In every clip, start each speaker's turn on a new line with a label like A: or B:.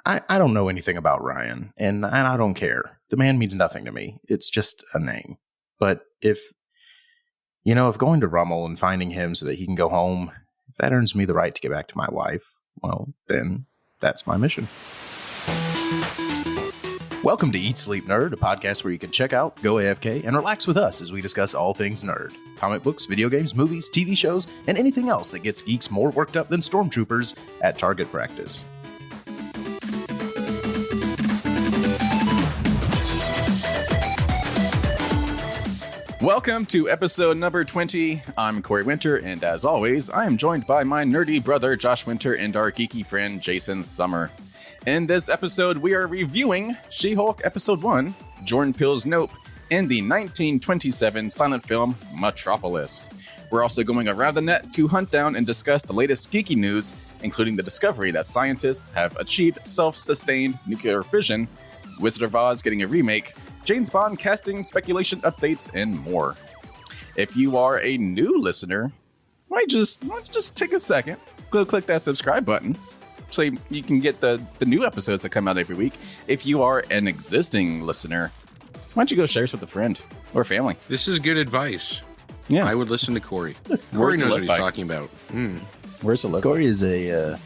A: I don't know anything about Ryan, and I don't care. The man means nothing to me. It's just a name. But if going to Rummel and finding him so that he can go home, if that earns me the right to get back to my wife, well, then that's my mission. Welcome to Eat Sleep Nerd, a podcast where you can check out, go AFK, and relax with us as we discuss all things nerd. Comic books, video games, movies, TV shows, and anything else that gets geeks more worked up than stormtroopers at target practice.
B: Welcome to episode number 20. I'm Corey Winter, and as always, I am joined by my nerdy brother Josh Winter and our geeky friend Jason Summer. In this episode, we are reviewing She-Hulk Episode 1, Jordan Peele's Nope, and the 1927 silent film Metropolis. We're also going around the net to hunt down and discuss the latest geeky news, including the discovery that scientists have achieved self-sustained nuclear fission, Wizard of Oz getting a remake, James Bond casting speculation updates, and more. If you are a new listener, why don't you just take a second, go click that subscribe button so you can get the new episodes that come out every week. If you are an existing listener, why don't you go share this with a friend or family?
C: This is good advice.
B: Yeah,
C: I would listen to Corey. Corey knows what he's talking about.
A: Where's the look? Corey is a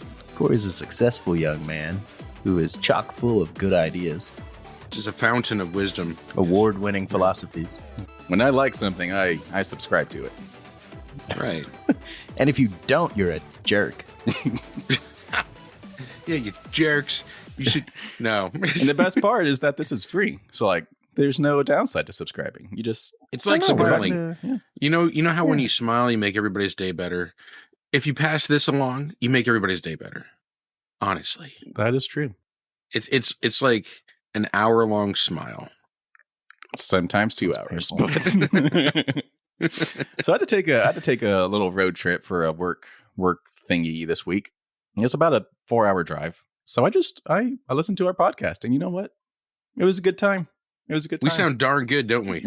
A: successful young man who is chock full of good ideas.
C: Just a fountain of wisdom.
A: Award-winning philosophies.
B: When I like something, I subscribe to it.
C: Right.
A: And if you don't, you're a jerk.
C: Yeah, you jerks. You should... No.
B: And the best part is that this is free. So, there's no downside to subscribing. You just...
C: It's like smiling. You know how when you smile, you make everybody's day better? If you pass this along, you make everybody's day better. Honestly.
B: That is true.
C: It's like an hour-long smile.
B: Sometimes 2 hours. But so I had to take a little road trip for a work thingy this week. It's about a 4-hour drive. So I listened to our podcast, and you know what? It was a good time.
C: We sound darn good, don't we?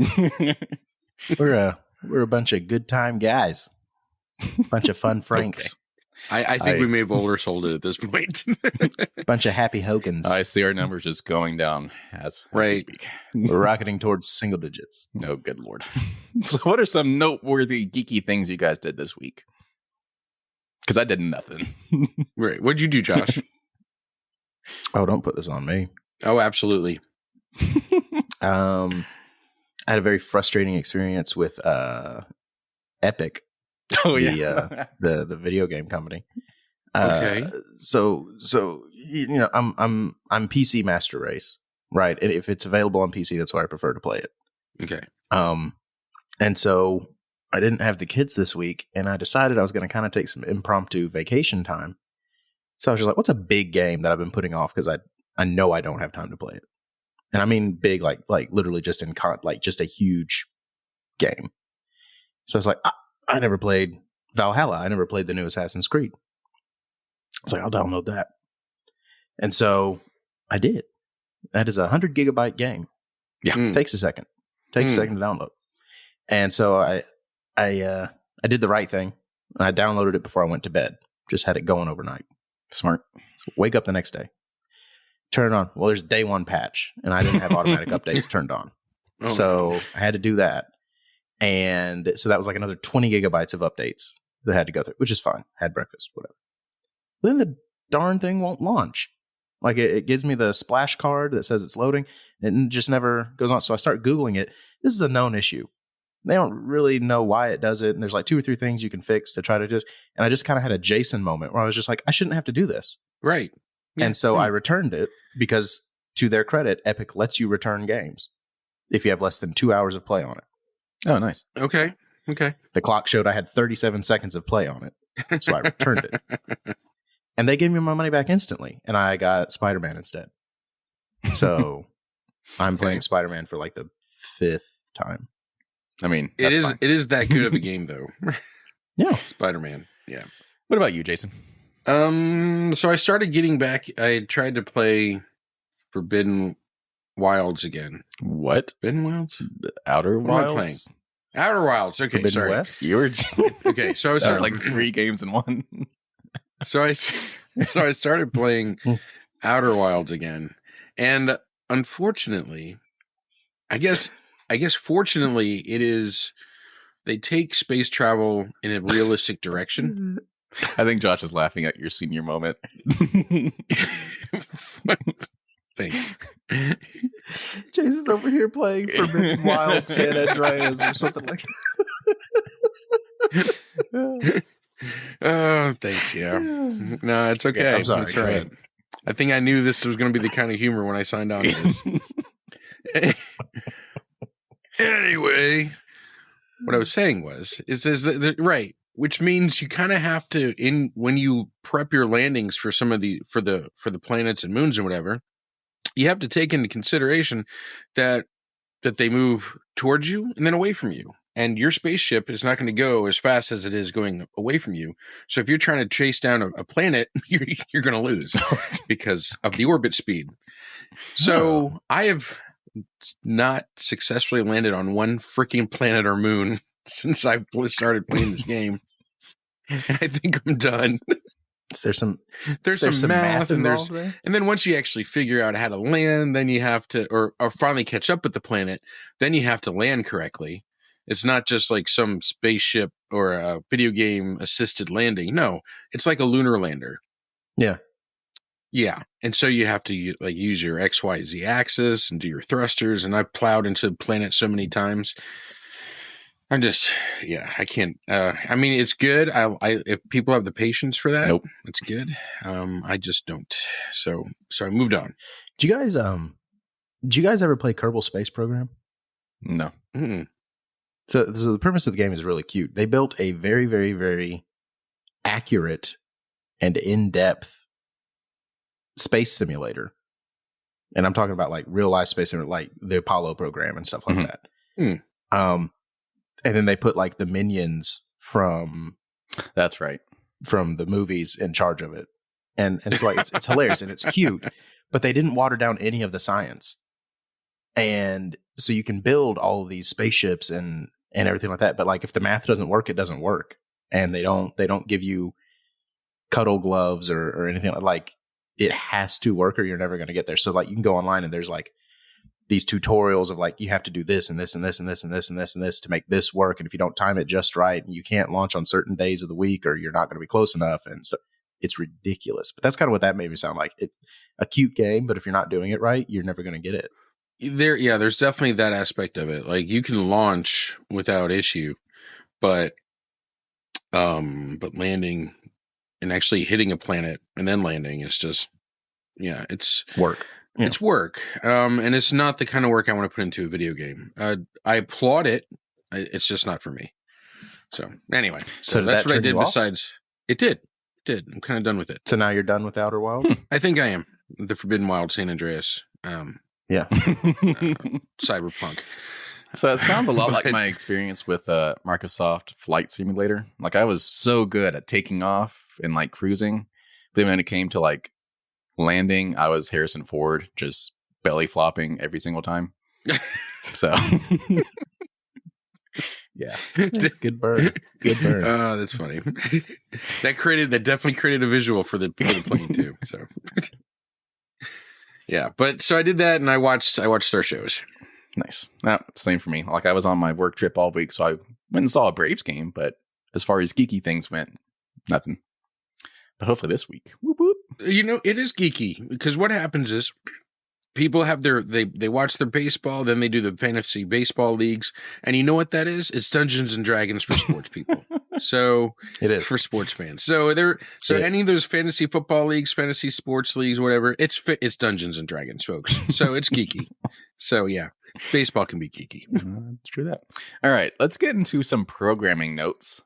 A: We're a bunch of good time guys. Bunch of fun Franks.
C: Okay. I think we may have oversold it at this point.
A: Bunch of happy Hogans.
B: I see our numbers just going down as we speak.
A: We're rocketing towards single digits.
B: Oh, good Lord. So what are some noteworthy geeky things you guys did this week? Because I did nothing.
C: Right. What'd you do, Josh?
A: Oh, don't put this on me.
C: Oh, absolutely.
A: I had a very frustrating experience with Epic.
B: Oh yeah,
A: the video game company.
C: Okay.
A: So I'm PC Master Race, right? And if it's available on PC, that's where I prefer to play it.
C: Okay.
A: And so I didn't have the kids this week, and I decided I was going to kind of take some impromptu vacation time. So I was just like, what's a big game that I've been putting off because I know I don't have time to play it, and I mean big, like literally just just a huge game. So I was like, I never played Valhalla. I never played the new Assassin's Creed. It's like, I'll download that. And so I did. That is a 100 gigabyte game. Yeah. It takes a second. Takes a second to download. And so I did the right thing. I downloaded it before I went to bed. Just had it going overnight. Smart. So wake up the next day. Turn it on. Well, there's a day one patch, and I didn't have automatic updates turned on. Oh, so I had to do that. And so that was like another 20 gigabytes of updates that I had to go through, which is fine. Had breakfast, whatever. Then the darn thing won't launch. Like it gives me the splash card that says it's loading, and it just never goes on. So I start Googling it. This is a known issue. They don't really know why it does it. And there's like 2 or 3 things you can fix to try to just, and I just kind of had a Jason moment where I was just like, I shouldn't have to do this.
C: Right.
A: Yeah. And so I returned it because, to their credit, Epic lets you return games if you have less than 2 hours of play on it.
B: Oh, nice.
C: Okay.
A: The clock showed I had 37 seconds of play on it, so I returned it. And they gave me my money back instantly, and I got Spider-Man instead. So I'm playing Spider-Man for like the 5th time.
B: I mean,
C: it is that good of a game, though.
A: Yeah.
C: Spider-Man. Yeah.
B: What about you, Jason?
C: So I started getting back. I tried to play Forbidden Wilds again.
B: What?
C: Forbidden Wilds?
B: The Outer Wilds?
C: Outer Wilds. Okay,
A: Forbidden
C: sorry.
A: West?
B: You were
C: okay, so I was
B: like 3 games in one.
C: So I started playing Outer Wilds again. And unfortunately, I guess fortunately it is, they take space travel in a realistic direction.
B: I think Josh is laughing at your senior moment.
C: Thanks.
A: Jason's over here playing Forbidden Wild San Andreas or something like that.
C: Oh, thanks. Yeah. No, it's okay.
A: Yeah, I'm sorry.
C: It's all right. I think I knew this was going to be the kind of humor when I signed on to this. Anyway, what I was saying is that right, which means you kind of have to, when you prep your landings for some of for the planets and moons and whatever, you have to take into consideration that they move towards you and then away from you. And your spaceship is not going to go as fast as it is going away from you. So if you're trying to chase down a planet, you're going to lose because of the orbit speed. So I have not successfully landed on one freaking planet or moon since I started playing this game. And I think I'm done.
A: There's some
C: math and
A: there?
C: And then once you actually figure out how to land, then you have to, or finally catch up with the planet, then you have to land correctly. It's not just like some spaceship or a video game assisted landing. No, it's like a lunar lander.
A: Yeah.
C: Yeah. And so you have to use your XYZ axis and do your thrusters. And I've plowed into the planet so many times. I can't. I mean, it's good. If people have the patience for that,
B: nope,
C: it's good. I just don't. So I moved on.
A: Did you guys ever play Kerbal Space Program?
B: No.
C: Mm-mm.
A: So the premise of the game is really cute. They built a very, very, very accurate and in-depth space simulator. And I'm talking about like real life space simulator, like the Apollo program and stuff like that.
C: Mm.
A: And then they put like the minions from
B: that's right,
A: from the movies in charge of it. And so like, it's hilarious and it's cute, but they didn't water down any of the science. And so you can build all of these spaceships and everything like that. But like if the math doesn't work, it doesn't work. And they don't give you cuddle gloves or anything like it has to work or you're never going to get there. So like you can go online and there's like these tutorials of like, you have to do this and this and this and this and this and this and this to make this work. And if you don't time it just right, you can't launch on certain days of the week or you're not going to be close enough. And so it's ridiculous. But that's kind of what that made me sound like. It's a cute game, but if you're not doing it right, you're never going to get it.
C: There's definitely that aspect of it. Like you can launch without issue, but landing and actually hitting a planet and then landing is just, it's
A: work. Yeah.
C: It's work. And it's not the kind of work I want to put into a video game. I applaud it. It's just not for me. So anyway, so that's what I did besides it did. I'm kind of done with it.
A: So now you're done with Outer Wilds?
C: I think I am. The Forbidden Wild San Andreas.
A: Yeah.
C: Cyberpunk.
B: So it sounds a lot like my experience with Microsoft Flight Simulator. Like I was so good at taking off and like cruising, but then when it came to like landing, I was Harrison Ford, just belly flopping every single time. So yeah,
A: that's good burn. Good burn.
C: Oh, that's funny. That definitely created a visual for the plane too. So yeah, but so I did that and I watched our shows.
B: Nice. Same for me. Like I was on my work trip all week, so I went and saw a Braves game, but as far as geeky things went, nothing. But hopefully this week, whoop whoop.
C: It is geeky because what happens is people have they watch their baseball, then they do the fantasy baseball leagues, and you know what that is? It's Dungeons and Dragons for sports people. So
A: it is
C: for sports fans. So any of those fantasy football leagues, fantasy sports leagues, whatever, it's Dungeons and Dragons, folks. So it's geeky. So yeah, baseball can be geeky.
B: It's true that. All right, let's get into some programming notes.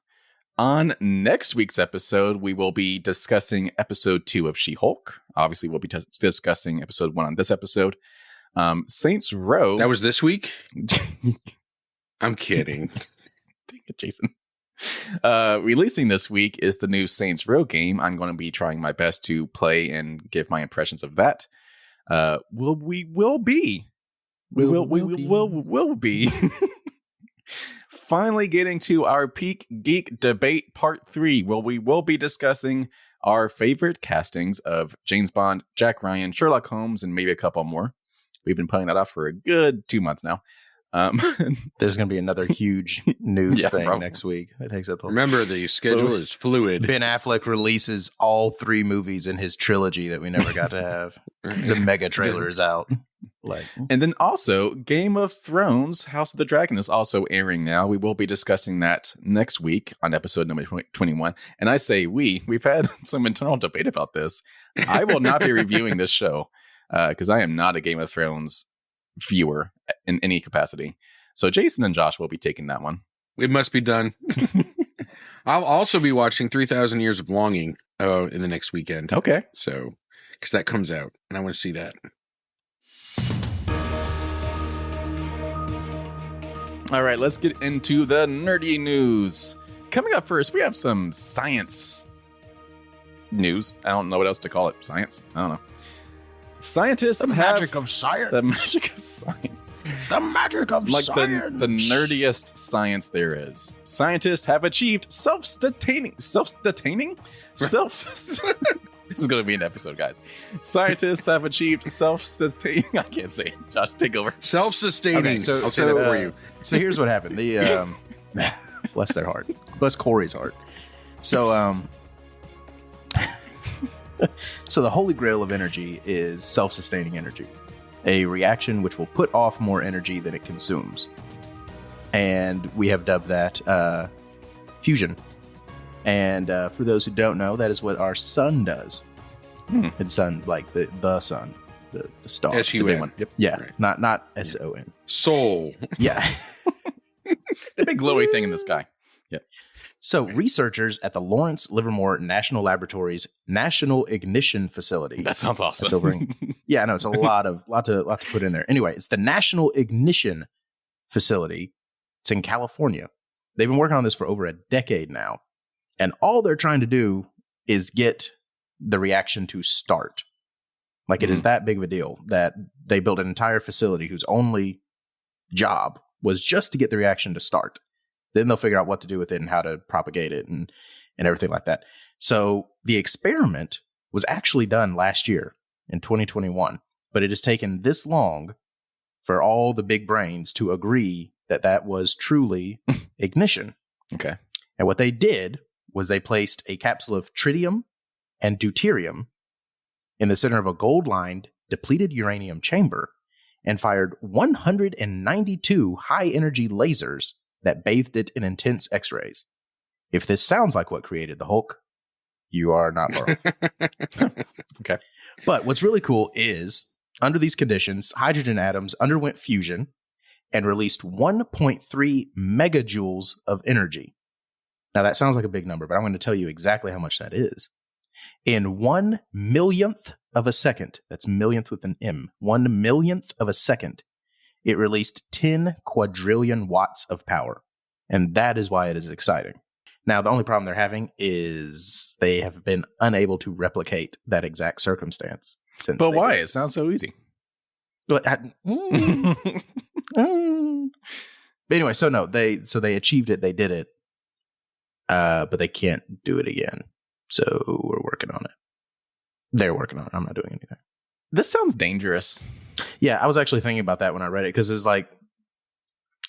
B: On next week's episode, we will be discussing episode 2 of She-Hulk. Obviously, we'll be discussing episode 1 on this episode. Saints Row.
C: That was this week? I'm kidding.
B: Dang it, Jason. Releasing this week is the new Saints Row game. I'm going to be trying my best to play and give my impressions of that. We will be finally getting to our Peak Geek Debate Part 3, where we will be discussing our favorite castings of James Bond, Jack Ryan, Sherlock Holmes, and maybe a couple more. We've been playing that off for a good 2 months now.
A: There's going to be another huge news thing
B: probably.
A: next week. That takes up the
C: Remember, the schedule is fluid.
A: Ben Affleck releases all 3 movies in his trilogy that we never got to have. The mega trailer is out.
B: And then also Game of Thrones House of the Dragon is also airing now. We will be discussing that next week on episode number 21. And I say we've had some internal debate about this. I will not be reviewing this show because I am not a Game of Thrones viewer in any capacity. So Jason and Josh will be taking that one.
C: It must be done. I'll also be watching 3,000 Years of Longing in the next weekend.
B: Okay.
C: So, because that comes out and I want to see that.
B: All right, let's get into the nerdy news. Coming up first, we have some science news. I don't know what else to call it. Science? I don't know. Scientists
A: The magic of science.
B: The magic of science.
A: The magic of
B: Like
A: science.
B: the nerdiest science there is. Scientists have achieved self-sustaining. This is going to be an episode, guys. Scientists have achieved self-sustaining. I can't say it. Josh, take over.
C: Self-sustaining.
A: Okay, so-
C: I'll say
A: so,
C: that for you.
A: So here's what happened. The bless their heart. Bless Corey's heart. So so the holy grail of energy is self-sustaining energy, a reaction which will put off more energy than it consumes. And we have dubbed that fusion. And for those who don't know, that is what our sun does. It's sun, like the sun, the star.
C: S-U-N.
B: The big one. Yep.
A: Yeah,
C: Right.
A: not S-O-N.
C: Soul.
A: Yeah.
B: The big glowy thing in the sky. Yep.
A: So researchers at the Lawrence Livermore National Laboratory's National Ignition Facility.
B: That sounds awesome.
A: That's over in, yeah, no, it's a lot to put in there. Anyway, it's the National Ignition Facility. It's in California. They've been working on this for over a decade now. And all they're trying to do is get the reaction to start. Like it is that big of a deal that they built an entire facility whose only job was just to get the reaction to start. Then they'll figure out what to do with it and how to propagate it and everything like that. So the experiment was actually done last year in 2021, but it has taken this long for all the big brains to agree that that was truly ignition.
B: Okay.
A: And what they did was they placed a capsule of tritium and deuterium in the center of a gold-lined, depleted uranium chamber and fired 192 high-energy lasers that bathed it in intense X-rays. If this sounds like what created the Hulk, you are not far off.
B: Okay.
A: But what's really cool is, under these conditions, hydrogen atoms underwent fusion and released 1.3 megajoules of energy. Now, that sounds like a big number, but I'm going to tell you exactly how much that is. In 1 millionth of a second, that's millionth with an M, 1 millionth of a second, it released 10 quadrillion watts of power. And that is why it is exciting. Now, the only problem they're having is they have been unable to replicate that exact circumstance since.
B: But why?
A: did.
B: It sounds so easy.
A: But anyway, so no, they achieved it, they did it, but they can't do it again. So we're working on it. They're working on it. I'm not doing anything.
B: This sounds dangerous.
A: Yeah, I was actually thinking about that when I read it because it's like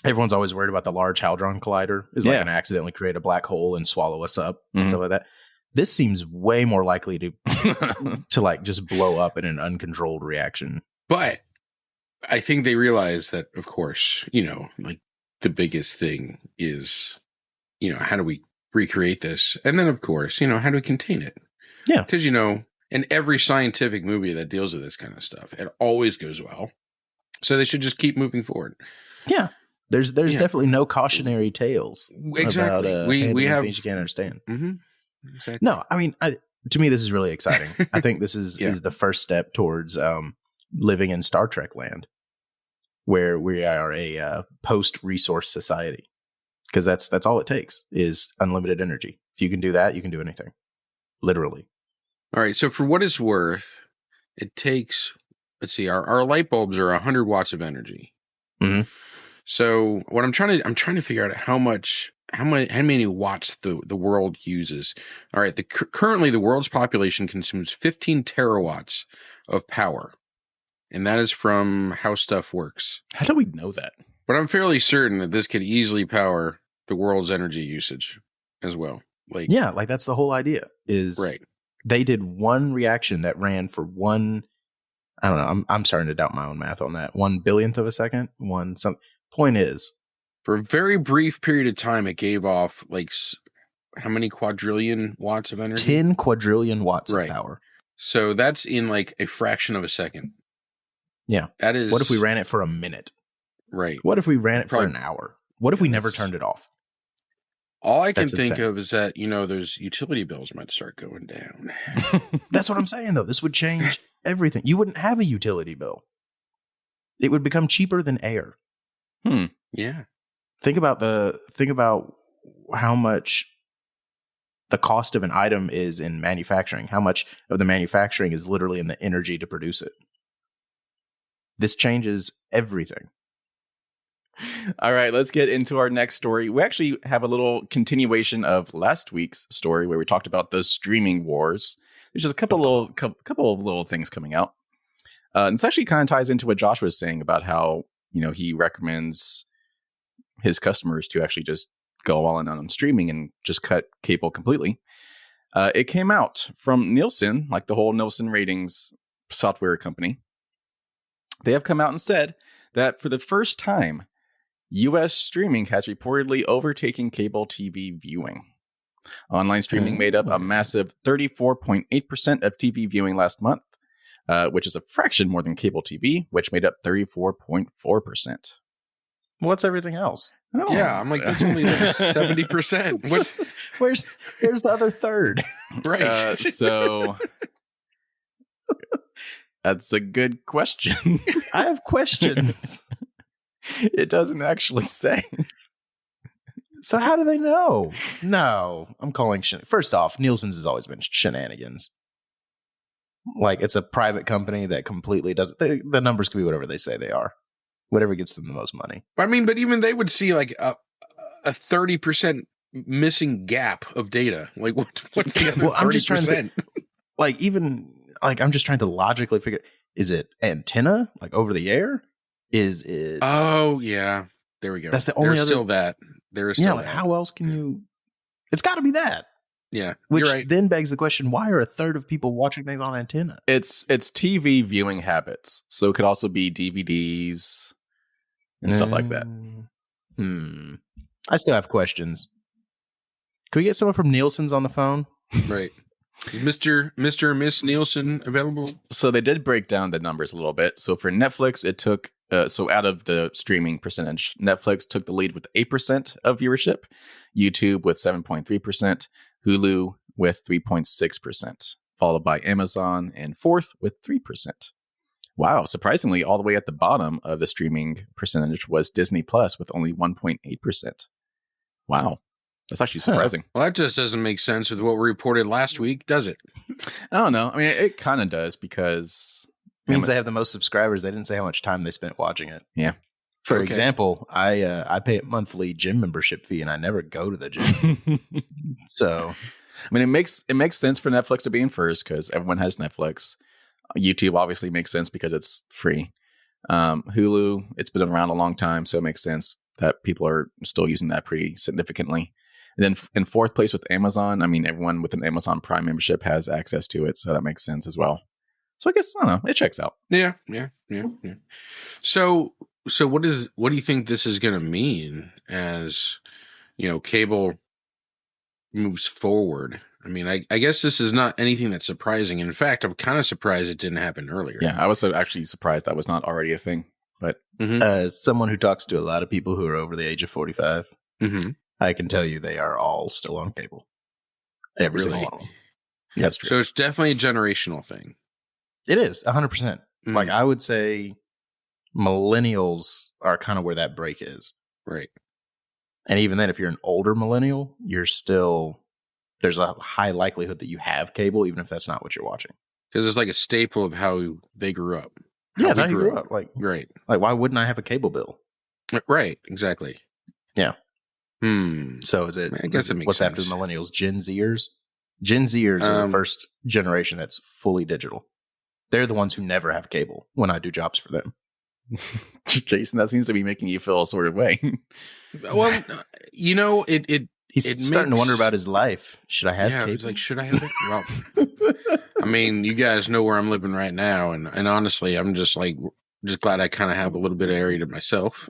A: everyone's always worried about the Large Hadron Collider is like going to accidentally create a black hole and swallow us up and stuff like that. This seems way more likely to to like just blow up in an uncontrolled reaction.
C: But I think they realize that, of course, like the biggest thing is, how do we recreate this? And then, of course, how do we contain it?
A: Yeah.
C: Because, in every scientific movie that deals with this kind of stuff, it always goes well. So they should just keep moving forward.
A: Yeah. There's definitely no cautionary tales.
C: Exactly.
A: About,
C: we have
A: things you can't understand.
C: Mm-hmm. Exactly.
A: No, I mean, to me, this is really exciting. I think this is the first step towards living in Star Trek land, where we are a post-resource society. Because that's all it takes is unlimited energy. If you can do that, you can do anything. Literally.
C: All right. So for what it's worth, it takes, let's see, our light bulbs are 100 watts of energy.
A: Mm-hmm.
C: So what I'm trying to figure out how much how many watts the world uses. All right, currently the world's population consumes 15 terawatts of power, and that is from How Stuff Works.
B: How do we know that?
C: But I'm fairly certain that this could easily power the world's energy usage as well. Like,
A: Yeah, like that's the whole idea. Is
C: right.
A: They did one reaction that ran for one. I don't know. I'm starting to doubt my own math on that. 1/1000th of a second. Point is,
C: For a very brief period of time, it gave off like how many quadrillion watts of energy?
A: 10 quadrillion watts
C: Right.
A: of power.
C: So that's in like a fraction of a second.
A: Yeah.
C: That is.
A: What if we ran it for a minute?
C: Right.
A: What if we ran it for
C: Probably-
A: an hour? What if we never turned it off?
C: All I can
A: That's
C: think
A: insane.
C: of is that, those utility bills might start going down.
A: That's what I'm saying, though. This would change everything. You wouldn't have a utility bill. It would become cheaper than air.
C: Yeah.
A: Think about how much the cost of an item is in manufacturing. How much of the manufacturing is literally in the energy to produce it. This changes everything.
B: All right, let's get into our next story. We actually have a little continuation of last week's story where we talked about the streaming wars. There's just a couple of little things coming out. And this actually kind of ties into what Josh was saying about how, he recommends his customers to actually just go all in on streaming and just cut cable completely. It came out from Nielsen, like the whole Nielsen ratings software company. They have come out and said that for the first time, U.S. streaming has reportedly overtaken cable TV viewing. Online streaming made up a massive 34.8% of TV viewing last month, which is a fraction more than cable TV, which made up 34.4%.
A: What's everything else?
B: Oh.
C: Yeah, I'm like, that's only like 70%. What?
A: Where's the other third?
C: Right.
B: So that's a good question.
A: I have questions.
B: It doesn't actually say.
A: So how do they know? No, I'm calling first off, Nielsen's has always been shenanigans. Like, it's a private company that completely doesn't. The numbers can be whatever they say they are. Whatever gets them the most money.
C: I mean, but even they would see like a 30% missing gap of data. Like, what's the other 30%?
A: I'm just trying to, I'm just trying to logically figure, is it antenna, like over the air? Is it?
C: Oh, yeah. There we go.
A: That's the only
C: There's
A: other.
C: still that. There is still that.
A: How else can you? It's got to be that.
C: Yeah.
A: Which
C: you're right.
A: then begs the question: why are a third of people watching things on antenna?
B: It's TV viewing habits, so it could also be DVDs and stuff like that.
A: I still have questions. Can we get someone from Nielsen's on the phone?
C: Right. Is Mr. and Miss Nielsen available?
B: So they did break down the numbers a little bit. So for Netflix, it took out of the streaming percentage, Netflix took the lead with 8% of viewership, YouTube with 7.3%, Hulu with 3.6%, followed by Amazon and fourth with 3%. Wow, surprisingly, all the way at the bottom of the streaming percentage was Disney Plus with only 1.8%. Wow, that's actually surprising.
C: Well, that just doesn't make sense with what we reported last week, does it?
B: I don't know. I mean, it kind of does because
A: Means they have the most subscribers. They didn't say how much time they spent watching it.
B: Yeah.
A: For example, I pay a monthly gym membership fee and I never go to the gym. So,
B: I mean, it makes sense for Netflix to be in first because everyone has Netflix. YouTube obviously makes sense because it's free. Hulu, it's been around a long time, so it makes sense that people are still using that pretty significantly. And then in fourth place with Amazon, I mean, everyone with an Amazon Prime membership has access to it, so that makes sense as well. So I guess, I don't know, it checks out.
C: Yeah. So what do you think this is going to mean as, cable moves forward? I mean, I guess this is not anything that's surprising. In fact, I'm kind of surprised it didn't happen earlier.
B: Yeah, I was actually surprised that was not already a thing. But
A: as someone who talks to a lot of people who are over the age of 45, I can tell you they are all still on cable. Every single one of them.
B: That's true.
C: So it's definitely a generational thing.
A: It is 100%. Like, I would say millennials are kind of where that break is.
C: Right.
A: And even then, if you're an older millennial, there's a high likelihood that you have cable, even if that's not what you're watching.
C: Because it's like a staple of how they grew up.
A: Yeah, that's how you grew up.
C: Right.
A: Like, why wouldn't I have a cable bill?
C: Right. Exactly.
A: Yeah. So is it?
C: I guess it makes
A: what's
C: sense.
A: after the millennials? Gen Zers. Gen Zers are the first generation that's fully digital. They're the ones who never have cable when I do jobs for them.
B: Jason, that seems to be making you feel a sort of way.
C: Well, you know,
A: He's starting to wonder about his life. Should I have cable?
C: He's like, should I have it? Well, I mean, you guys know where I'm living right now, and honestly, I'm just glad I kind of have a little bit of area to myself.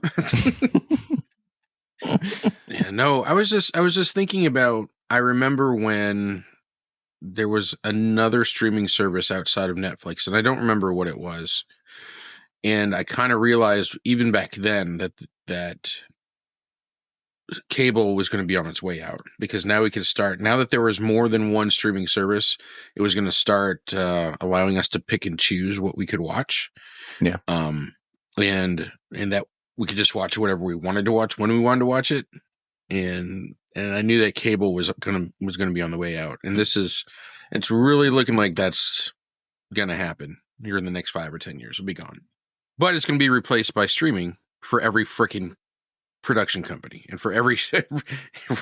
C: Yeah, no, I was just thinking about. I remember when there was another streaming service outside of Netflix, and I don't remember what it was. And I kind of realized even back then that cable was going to be on its way out, because now we could start, now that there was more than one streaming service, it was going to start allowing us to pick and choose what we could watch.
B: Yeah.
C: And that we could just watch whatever we wanted to watch when we wanted to watch it. And I knew that cable was going to be on the way out. And it's really looking like that's going to happen here in the next 5 or 10 years. It'll be gone. But it's going to be replaced by streaming for every freaking production company and for every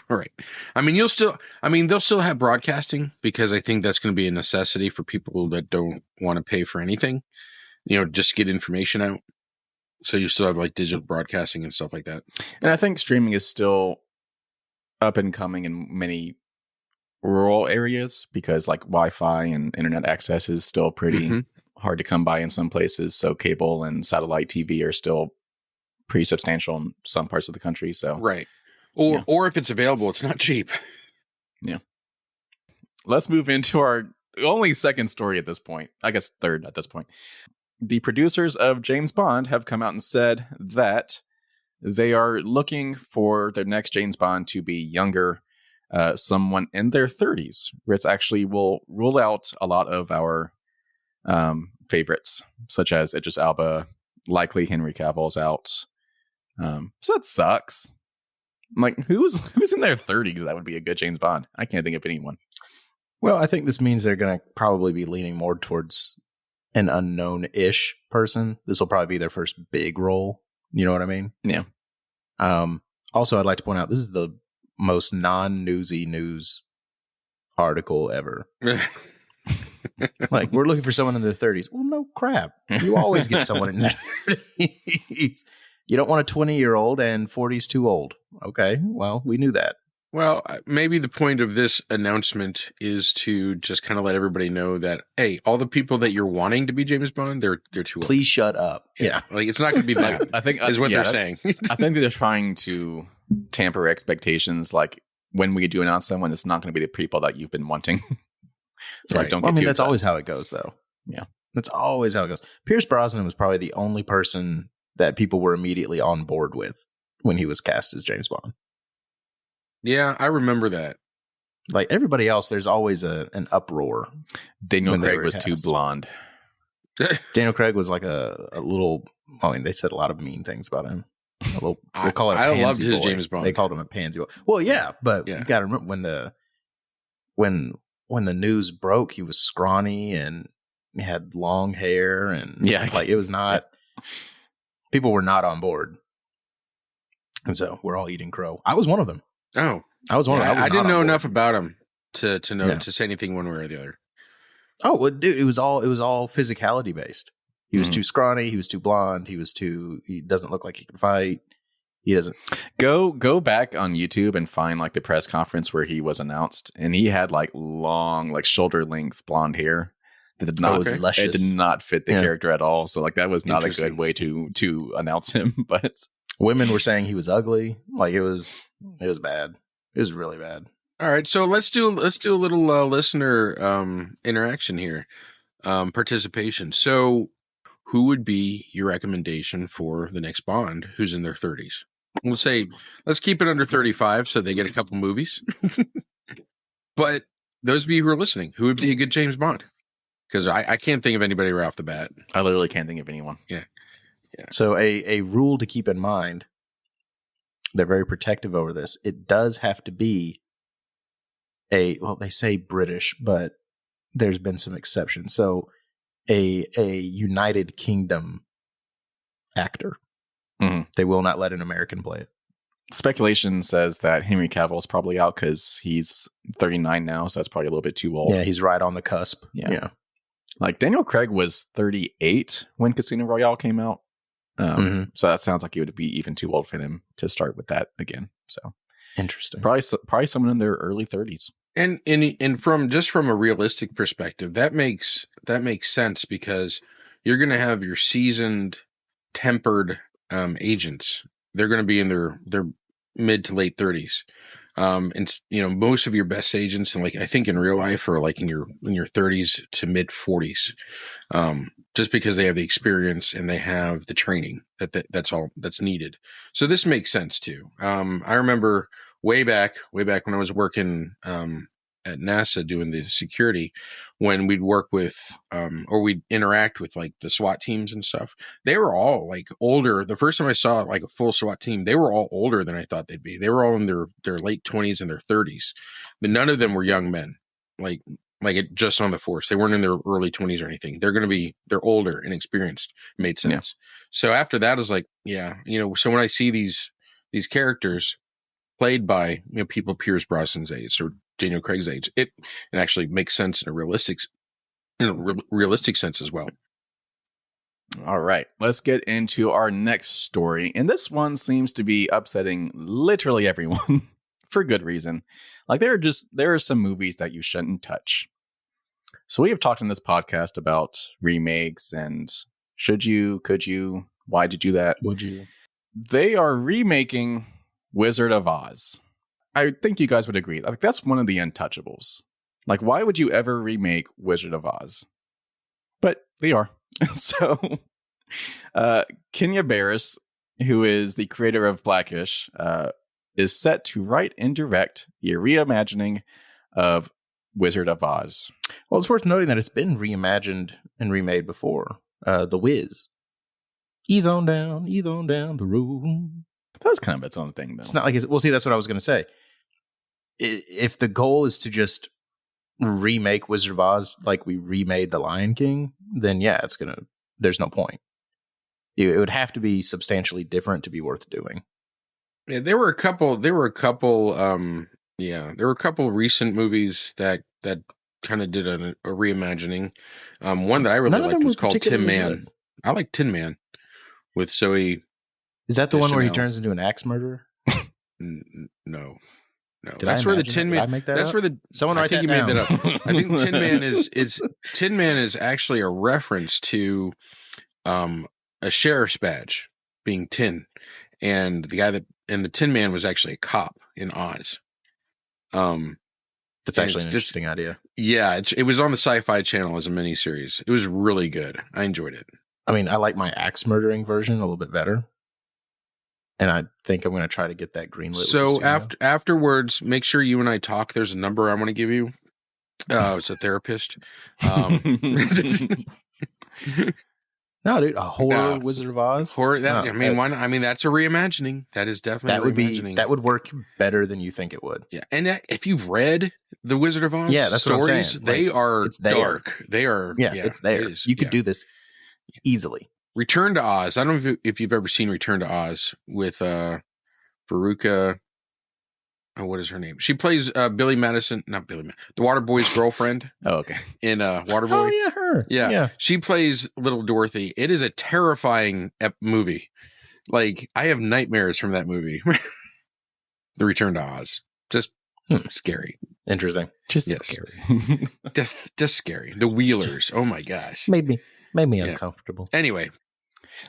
C: right. I mean, they'll still have broadcasting, because I think that's going to be a necessity for people that don't want to pay for anything, just get information out. So you still have like digital broadcasting and stuff like that.
B: And I think streaming is still up and coming in many rural areas, because like Wi-Fi and internet access is still pretty hard to come by in some places. So cable and satellite TV are still pretty substantial in some parts of the country. So
C: right. Or if it's available, it's not cheap.
B: Yeah. Let's move into our only second story at this point. I guess third at this point. The producers of James Bond have come out and said that they are looking for their next James Bond to be younger, someone in their 30s, which actually will rule out a lot of our favorites, such as Idris Elba. Likely Henry Cavill's out. So that sucks. I'm like, who's in their 30s that would be a good James Bond? I can't think of anyone.
A: Well, I think this means they're going to probably be leaning more towards an unknown-ish person. This will probably be their first big role. You know what I mean?
B: Yeah.
A: Also, I'd like to point out, this is the most non-newsy news article ever. Like, we're looking for someone in their 30s. Well, no crap. You always get someone in their 30s. You don't want a 20-year-old, and 40's too old. Okay, well, we knew that.
C: Well, maybe the point of this announcement is to just kind of let everybody know that, hey, all the people that you're wanting to be James Bond, they're too old.
A: Please shut up. Yeah.
C: Like, it's not going to be that,
B: I think
C: is what they're saying.
B: I think they're trying to tamper expectations. Like, when we do announce someone, it's not going to be the people that you've been wanting. So
A: right.
B: don't
A: Well,
B: get
A: that's always how it goes, though.
B: Yeah.
A: That's always how it goes. Pierce Brosnan was probably the only person that people were immediately on board with when he was cast as James Bond.
C: Yeah, I remember that.
A: Like, everybody else, there's always an uproar.
B: Daniel Craig was too blonde.
A: Daniel Craig was like a little, I mean, they said a lot of mean things about him. We'll call it a pansy
C: loved his
A: boy.
C: James Bond.
A: They called him a pansy boy. Well, yeah, but you got to remember when the news broke, he was scrawny and he had long hair, and like, it was not, people were not on board. And so we're all eating crow. I was one of them.
C: Oh,
A: I was one of them.
C: I didn't know enough about him to know to say anything one way or the other.
A: Oh, well, dude, it was all physicality based. He was too scrawny. He was too blonde. He doesn't look like he can fight. He doesn't.
B: Go back on YouTube and find like the press conference where he was announced, and he had like long, like shoulder length blonde hair that did not it did not fit the character at all. So like, that was not a good way to announce him. But
A: women were saying he was ugly. Like, it was bad. It was really bad.
C: All right, so let's do a little listener interaction here, participation. So, who would be your recommendation for the next Bond who's in their 30s? Let's keep it under 35 so they get a couple movies. But those of you who are listening, who would be a good James Bond? Because I can't think of anybody right off the bat.
B: I literally can't think of anyone.
C: Yeah.
A: So a rule to keep in mind, they're very protective over this. It does have to be they say British, but there's been some exceptions. So a United Kingdom actor.
B: Mm-hmm.
A: They will not let an American play it.
B: Speculation says that Henry Cavill's probably out because he's 39 now, so that's probably a little bit too old.
A: Yeah, he's right on the cusp. Yeah.
B: Like Daniel Craig was 38 when Casino Royale came out. So that sounds like it would be even too old for them to start with that again. So
A: interesting.
B: Probably someone in their early 30s.
C: And from a realistic perspective, that makes sense because you're going to have your seasoned, tempered agents. They're going to be in their mid to late 30s. And most of your best agents, and like I think in real life, are like in your 30s to mid 40s, just because they have the experience and they have the training that's all that's needed. So this makes sense too. I remember way back when I was working at NASA doing the security, when we'd work with or we'd interact with like the SWAT teams and stuff, they were all like older. The first time I saw like a full SWAT team, they were all older than I thought they'd be. They were all in their late 20s and their 30s, but none of them were young men like it just on the force. They weren't in their early 20s or anything. They're older and experienced. It made sense. Yeah. So after that, I was like, so when I see these characters played by people Pierce Brosnan's age or Daniel Craig's age, it actually makes sense in a realistic sense as well.
B: All right, let's get into our next story, and this one seems to be upsetting literally everyone for good reason. Like there are some movies that you shouldn't touch. So we have talked in this podcast about remakes and should you, could you, why'd you do that?
A: Would you?
B: They are remaking Wizard of Oz. I think you guys would agree. Like that's one of the untouchables. Like why would you ever remake Wizard of Oz? But they are. So Kenya Barris, who is the creator of Blackish, is set to write and direct the reimagining of Wizard of Oz.
A: Well, it's worth noting that it's been reimagined and remade before. The Wiz. Ease on down the road.
B: That was kind of its own thing, though.
A: It's not like well, see, that's what I was going to say. If the goal is to just remake Wizard of Oz like we remade The Lion King, then yeah, there's no point. It would have to be substantially different to be worth doing.
C: Yeah, there were a couple recent movies that kind of did a reimagining. One that I really liked was called Tin Man. Good. I like Tin Man with Zoe.
A: Is that the one where he turns into an axe murderer?
C: No.
A: That's where the Tin Man. That's where the
C: someone write that down. Made that up. I think Tin Man Tin Man is actually a reference to a sheriff's badge being tin, and the Tin Man was actually a cop in Oz.
A: That's actually an interesting idea.
C: Yeah, it was on the Sci-Fi Channel as a miniseries. It was really good. I enjoyed it.
A: I mean, I like my axe murdering version a little bit better. And I think I'm going to try to get that greenlit.
C: So afterwards, make sure you and I talk. There's a number I want to give you. It's a therapist.
A: No, dude, a horror Wizard of Oz.
C: Horror. Why not? I mean, that's a reimagining. That is definitely
A: that would work better than you think it would.
C: Yeah, and if you've read the Wizard of Oz,
A: that's
C: stories,
A: what I'm saying.
C: They are dark. They are.
A: Yeah, it's there. You could do this easily.
C: Return to Oz. I don't know if you've ever seen Return to Oz with Veruca. Oh, what is her name? She plays Billy Madison, not Billy, the Waterboy's girlfriend.
B: Oh, okay.
C: In Waterboy.
A: Oh, yeah, her.
C: Yeah. She plays Little Dorothy. It is a terrifying movie. Like, I have nightmares from that movie. The Return to Oz. Just scary.
A: Interesting.
B: Scary.
C: Just scary. The Wheelers. Oh, my gosh.
A: Made me uncomfortable.
C: Anyway.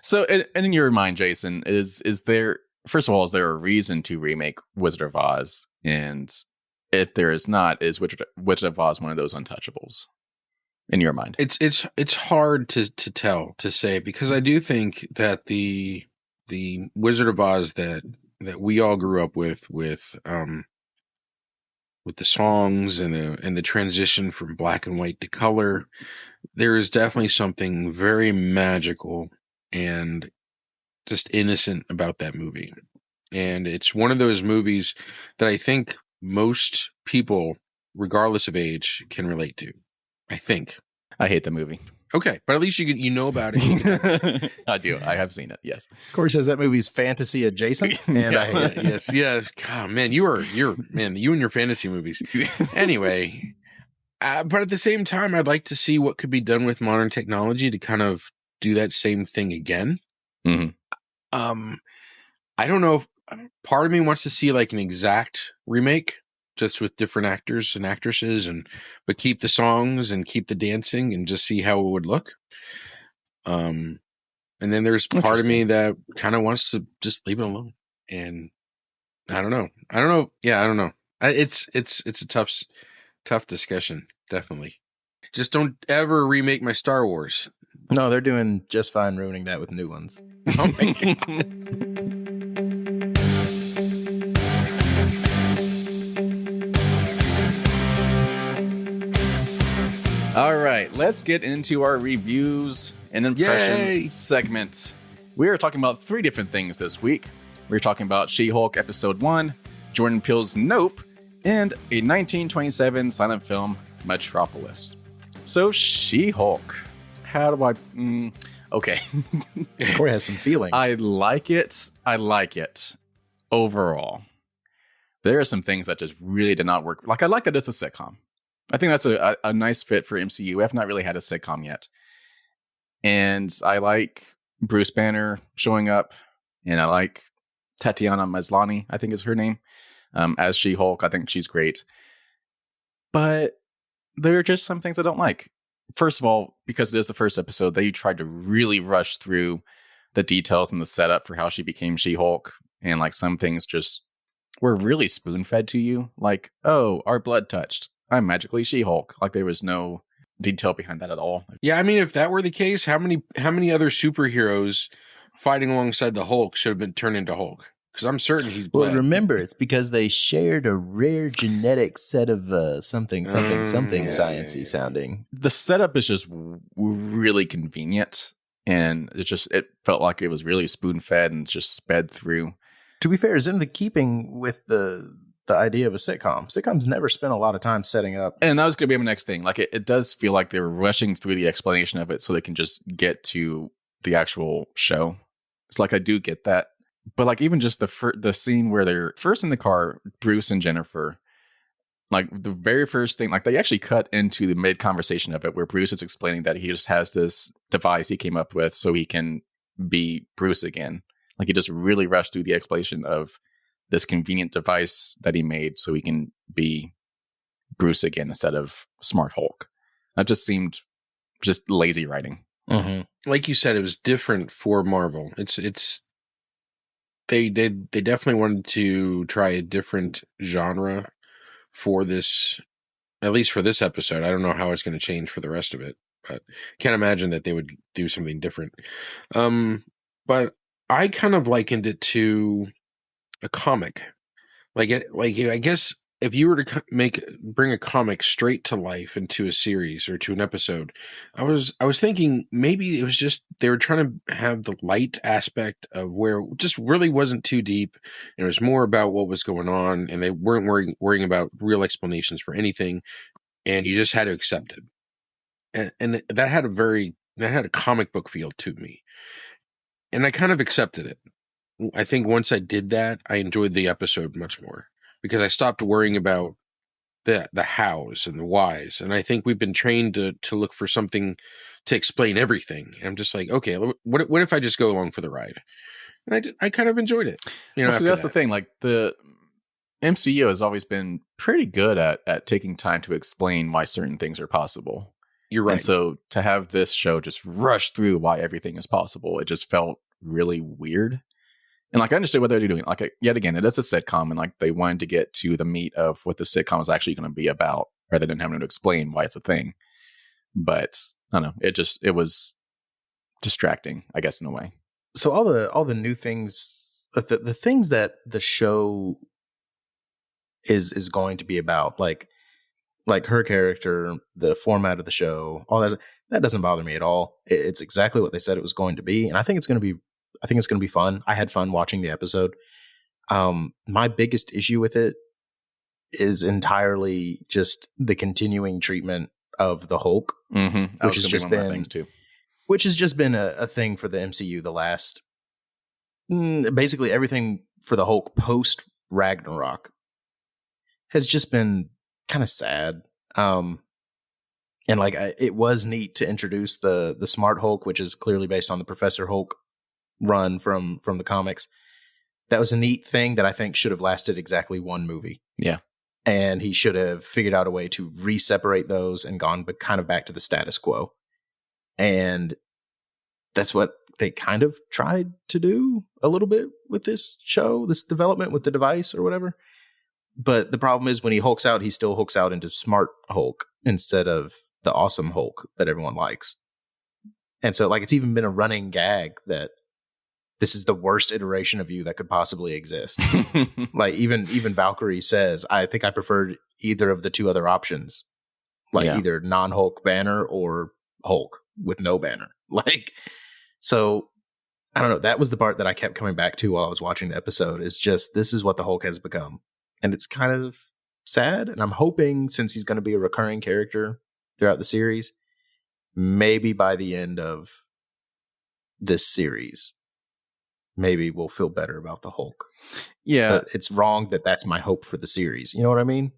B: So, and in your mind, Jason, is there... First of all, is there a reason to remake Wizard of Oz? And if there is not, is Wizard of Oz one of those untouchables in your mind?
C: It's hard to say, because I do think that the Wizard of Oz that we all grew up with the songs and the transition from black and white to color, there is definitely something very magical and just innocent about that movie. And it's one of those movies that I think most people, regardless of age, can relate to. I think.
B: I hate the movie.
C: Okay, but at least you know about it.
B: I do. I have seen it. Yes.
A: Corey says that movie's fantasy adjacent, and I hate it.
C: Yes, yeah. God, man, you and your fantasy movies. Anyway, but at the same time, I'd like to see what could be done with modern technology to kind of do that same thing again.
B: Mhm.
C: I don't know if part of me wants to see like an exact remake, just with different actors and actresses, but keep the songs and keep the dancing and just see how it would look. And then there's part of me that kind of wants to just leave it alone. And I don't know. Yeah, I don't know. It's a tough discussion. Definitely. Just don't ever remake my Star Wars.
A: No, they're doing just fine ruining that with new ones.
C: Oh my God.
B: All right, let's get into our reviews and impressions segment. We are talking about 3 different things this week. We're talking about She-Hulk Episode 1, Jordan Peele's Nope, and a 1927 silent film, Metropolis. So, She-Hulk. How do I... okay.
A: Corey has some feelings.
B: I like it. Overall. There are some things that just really did not work. Like, I like that it's a sitcom. I think that's a nice fit for MCU. We have not really had a sitcom yet. And I like Bruce Banner showing up. And I like Tatiana Maslany, I think is her name, as She-Hulk. I think she's great. But there are just some things I don't like. First of all, because it is the first episode, they tried to really rush through the details and the setup for how she became She-Hulk. And like some things just were really spoon-fed to you. Like, oh, our blood touched. I'm magically She-Hulk. Like there was no detail behind that at all.
C: Yeah, I mean, if that were the case, how many other superheroes fighting alongside the Hulk should have been turned into Hulk? Because I'm certain he's black.
A: Well, remember, it's because they shared a rare genetic set of something sciencey sounding.
B: The setup is just really convenient, and it felt like it was really spoon-fed and just sped through.
A: To be fair, is in the keeping with the idea of a sitcom. Sitcoms never spend a lot of time setting up.
B: And that was going to be my next thing. Like it does feel like they were rushing through the explanation of it so they can just get to the actual show. It's like I do get that. But like even just the scene where they're first in the car, Bruce and Jennifer, like the very first thing, like they actually cut into the mid conversation of it where Bruce is explaining that he just has this device he came up with so he can be Bruce again. Like he just really rushed through the explanation of this convenient device that he made so he can be Bruce again instead of Smart Hulk. That just seemed just lazy writing.
A: Mm-hmm.
C: Like you said, it was different for Marvel. They definitely wanted to try a different genre for this, at least for this episode. I don't know how it's going to change for the rest of it, but can't imagine that they would do something different. But I kind of likened it to a comic. I guess if you were to bring a comic straight to life into a series or to an episode, I was thinking maybe it was just they were trying to have the light aspect of where it just really wasn't too deep, and it was more about what was going on, and they weren't worrying about real explanations for anything, and you just had to accept it. And that had a comic book feel to me, and I kind of accepted it. I think once I did that, I enjoyed the episode much more because I stopped worrying about the hows and the whys. And I think we've been trained to look for something to explain everything. And I'm just like, okay, what if I just go along for the ride? And I kind of enjoyed it.
B: So that's the thing. Like the MCU has always been pretty good at taking time to explain why certain things are possible.
C: You're right.
B: And so to have this show just rush through why everything is possible, it just felt really weird. And like I understood what they're doing. Like yet again, it is a sitcom, and like they wanted to get to the meat of what the sitcom is actually going to be about, rather than having to explain why it's a thing. But I don't know. It was distracting, I guess, in a way.
A: So all the new things, the things that the show is going to be about, like her character, the format of the show, all that doesn't bother me at all. It's exactly what they said it was going to be, and I think it's going to be fun. I had fun watching the episode. My biggest issue with it is entirely just the continuing treatment of the Hulk,
B: which has just been things too.
A: Which has just been a thing for the MCU the last basically everything for the Hulk post Ragnarok has just been kind of sad. And like it was neat to introduce the Smart Hulk, which is clearly based on the Professor Hulk run from the comics. That was a neat thing that I think should have lasted exactly one movie.
B: Yeah.
A: And he should have figured out a way to re-separate those and gone kind of back to the status quo. And that's what they kind of tried to do a little bit with this show, this development with the device or whatever. But the problem is when he hulks out, he still hulks out into Smart Hulk instead of the awesome Hulk that everyone likes. And so like it's even been a running gag that this is the worst iteration of you that could possibly exist. Like even Valkyrie says, I think I preferred either of the two other options. Like either non-Hulk banner or Hulk with no banner. Like, so I don't know. That was the part that I kept coming back to while I was watching the episode is just, this is what the Hulk has become. And it's kind of sad. And I'm hoping since he's going to be a recurring character throughout the series, maybe by the end of this series, maybe we'll feel better about the Hulk.
B: Yeah.
A: But it's wrong that that's my hope for the series. You know what I mean?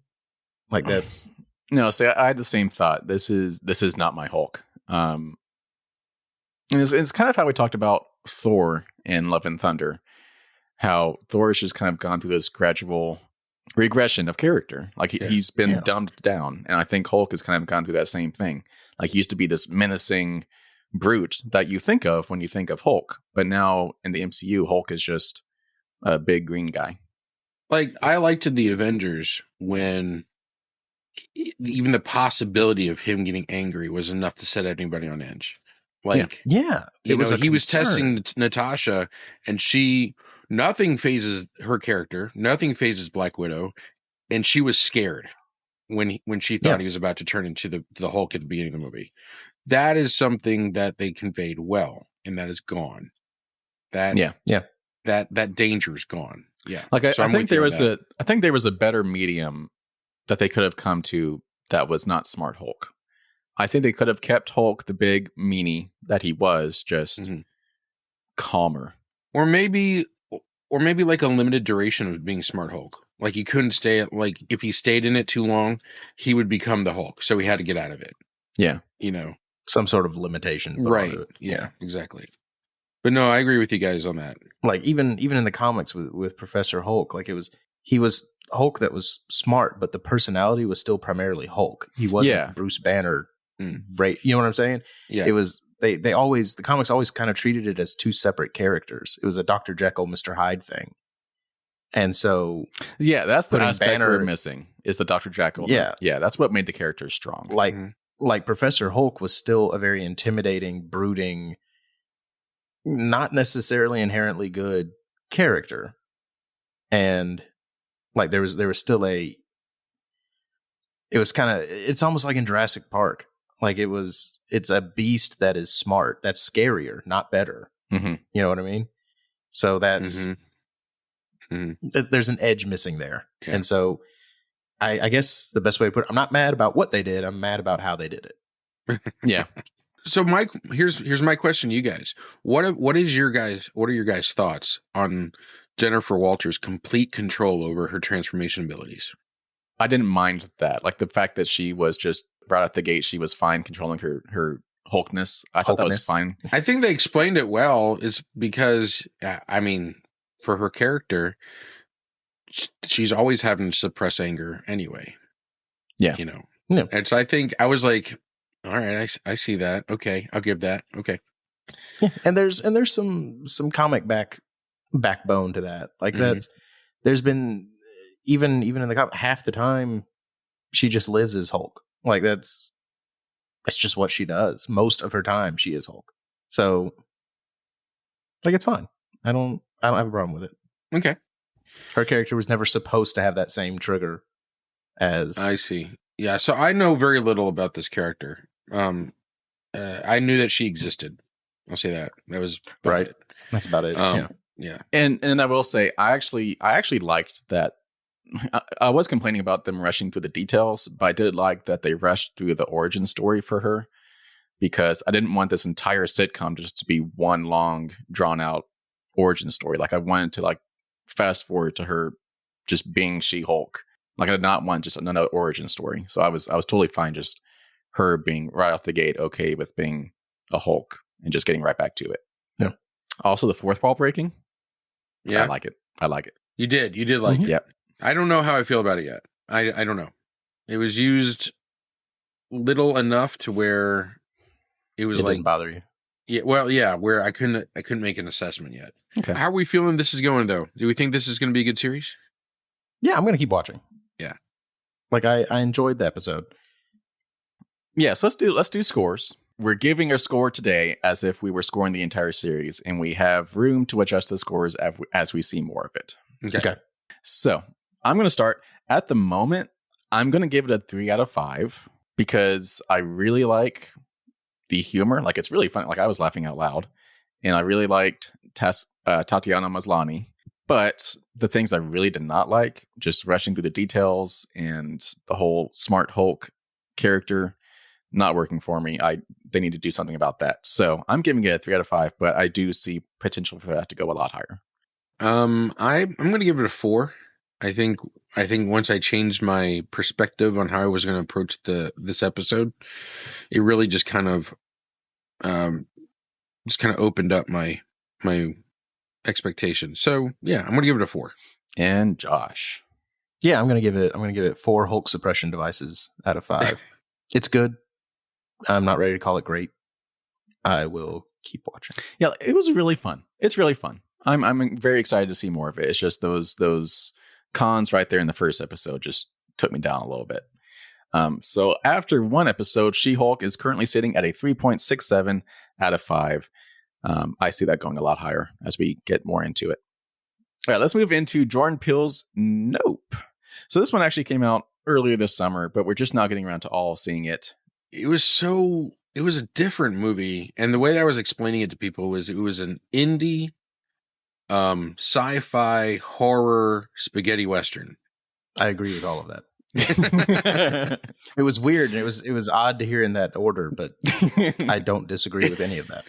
A: Like that's...
B: No, see, I had the same thought. This is not my Hulk. And it's kind of how we talked about Thor in Love and Thunder. How Thor has just kind of gone through this gradual regression of character. Like he's been dumbed down. And I think Hulk has kind of gone through that same thing. Like he used to be this menacing brute that you think of when you think of Hulk. But now in the MCU, Hulk is just a big green guy.
C: Like I liked in the Avengers when even the possibility of him getting angry was enough to set anybody on edge. Like, he was testing Natasha, and nothing phases her character, nothing phases Black Widow, and she was scared when she thought he was about to turn into the Hulk at the beginning of the movie. That is something that they conveyed well, and that is gone. That danger is gone. Yeah,
B: like I think there was a better medium that they could have come to that was not Smart Hulk. I think they could have kept Hulk the big meanie that he was, just calmer.
C: Or maybe like a limited duration of being Smart Hulk. Like he couldn't stay like if he stayed in it too long, he would become the Hulk. So he had to get out of it.
B: Yeah.
C: You know.
A: Some sort of limitation.
C: Right. Yeah, exactly. But no, I agree with you guys on that.
A: Like even in the comics with Professor Hulk, like he was Hulk that was smart, but the personality was still primarily Hulk. He wasn't Bruce Banner. Right. You know what I'm saying?
C: Yeah.
A: It was the comics always kind of treated it as two separate characters. It was a Dr. Jekyll, Mr. Hyde thing. And so
B: that's the aspect we're missing is the Dr. Jekyll.
A: Yeah.
B: Yeah, that's what made the characters strong.
A: Like Professor Hulk was still a very intimidating, brooding, not necessarily inherently good character. And like there was still it's almost like in Jurassic Park. Like it's a beast that is smart. That's scarier, not better.
B: Mm-hmm.
A: You know what I mean? So that's, there's an edge missing there. Yeah. And so I guess the best way to put it, I'm not mad about what they did. I'm mad about how they did it.
B: Yeah.
C: So Mike, here's my question to you guys. What are your guys' thoughts on Jennifer Walters' complete control over her transformation abilities?
B: I didn't mind that. Like the fact that she was just right out the gate, she was fine controlling her Hulkness. I thought that was fine.
C: I think they explained it well. Is because I mean, for her character, she's always having to suppress anger anyway.
B: Yeah,
C: you know.
A: Yeah.
C: And so I think I was like, all right, I see that. Okay, I'll give that. Okay.
A: Yeah, and there's some comic backbone to that. Like there's been even in the comic, half the time she just lives as Hulk. Like that's just what she does. Most of her time she is Hulk. So like it's fine. I don't have a problem with it.
C: Okay.
A: Her character was never supposed to have that same trigger as
C: I see. Yeah, so I know very little about this character. I knew that she existed. I'll say that. That was
A: right.
C: It.
A: That's about it.
C: Yeah.
B: And I will say I actually liked that I was complaining about them rushing through the details, but I did like that they rushed through the origin story for her, because I didn't want this entire sitcom just to be one long, drawn out origin story. Like, I wanted to like fast forward to her just being She-Hulk. Like, I did not want just another origin story. So I was totally fine just her being right off the gate okay with being a Hulk and just getting right back to it.
A: Yeah.
B: Also, the fourth wall breaking.
C: Yeah,
B: I like it.
C: you did like it.
B: Yep.
C: I don't know how I feel about it yet. I don't know. It was used little enough to where it was
A: didn't bother you.
C: Yeah, well, yeah, where I couldn't make an assessment yet.
B: Okay.
C: How are we feeling this is going, though? Do we think this is going to be a good series?
A: Yeah, I'm going to keep watching.
C: Yeah.
A: Like, I enjoyed the episode.
B: Yes, let's do scores. We're giving a score today as if we were scoring the entire series, and we have room to adjust the scores as we see more of it.
C: Okay.
B: So I'm going to start. At the moment, I'm going to give it a 3 out of 5 because I really like the humor. Like, it's really fun. Like, I was laughing out loud, and I really liked Tatiana Maslany. But the things I really did not like, just rushing through the details and the whole Smart Hulk character, not working for me. They need to do something about that. So I'm giving it a 3 out of 5, but I do see potential for that to go a lot higher.
C: I'm going to give it a 4. I think once I changed my perspective on how I was going to approach this episode, it really just kind of opened up my expectations. So yeah, I'm going to give it a 4.
B: And Josh.
A: Yeah, I'm going to give it 4 Hulk suppression devices out of 5. It's good. I'm not ready to call it great. I will keep watching.
B: Yeah, it was really fun. It's really fun. I'm very excited to see more of it. It's just those cons right there in the first episode just took me down a little bit. So after one episode, She-Hulk is currently sitting at a 3.67 out of 5. I see that going a lot higher as we get more into it. All right, let's move into Jordan Peele's Nope. So this one actually came out earlier this summer, but we're just now getting around to all seeing it.
C: It was a different movie, and the way I was explaining it to people was it was an indie sci-fi horror spaghetti western.
A: I agree with all of that. It was weird, and it was odd to hear in that order, but I don't disagree with any of that.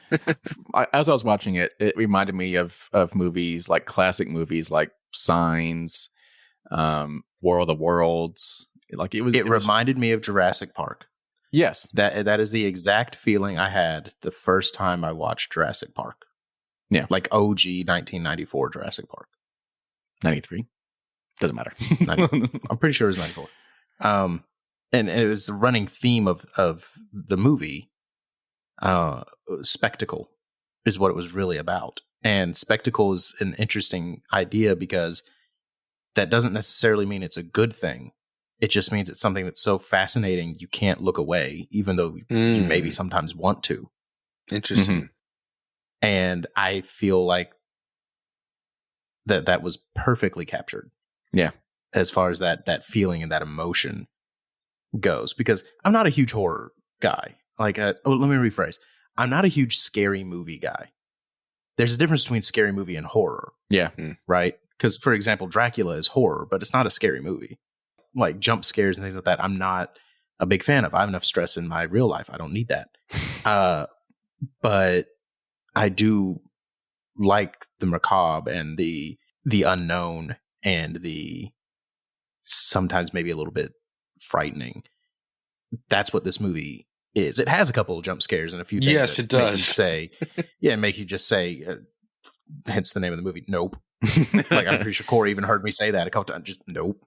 B: As I was watching it, it reminded me of movies, like classic movies like Signs, War of the Worlds. Like it
A: reminded me of Jurassic Park.
B: Yes,
A: that is the exact feeling I had the first time I watched Jurassic Park.
B: Yeah,
A: like OG 1994 Jurassic Park.
B: 93 doesn't matter.
A: I'm pretty sure it was 94. And it was the running theme of the movie. Spectacle is what it was really about, and spectacle is an interesting idea because that doesn't necessarily mean it's a good thing. It just means it's something that's so fascinating you can't look away, even though you maybe sometimes want to.
C: Interesting.
A: Mm-hmm. And I feel like that was perfectly captured.
B: Yeah.
A: As far as that feeling and that emotion goes, because I'm not a huge horror guy. Let me rephrase. I'm not a huge scary movie guy. There's a difference between scary movie and horror.
B: Yeah.
A: Right? Because, for example, Dracula is horror, but it's not a scary movie. Like jump scares and things like that, I'm not a big fan of. I have enough stress in my real life. I don't need that. But I do like the macabre and the unknown and the sometimes maybe a little bit frightening. That's what this movie is. It has a couple of jump scares and a few things.
C: Yes, it does.
A: Make you just say, hence the name of the movie, Nope. Like, I'm pretty sure Corey even heard me say that a couple times. Just nope.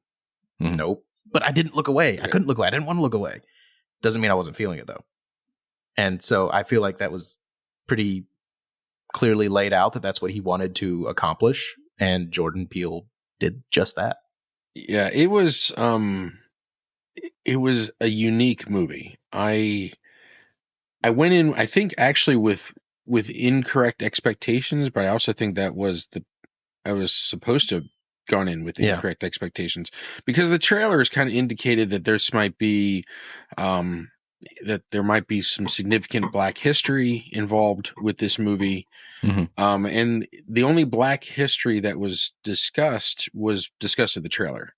A: Mm-hmm. Nope. But I didn't look away. I couldn't look away. I didn't want to look away. Doesn't mean I wasn't feeling it, though. And so I feel like that was pretty clearly laid out that that's what he wanted to accomplish. And Jordan Peele did just that.
C: Yeah, it was a unique movie. I went in, I think, actually with incorrect expectations, but I also think that was I was supposed to have gone in with incorrect expectations, because the trailers kind of indicated that there might be some significant Black history involved with this movie. Mm-hmm. And the only Black history that was discussed in the trailer.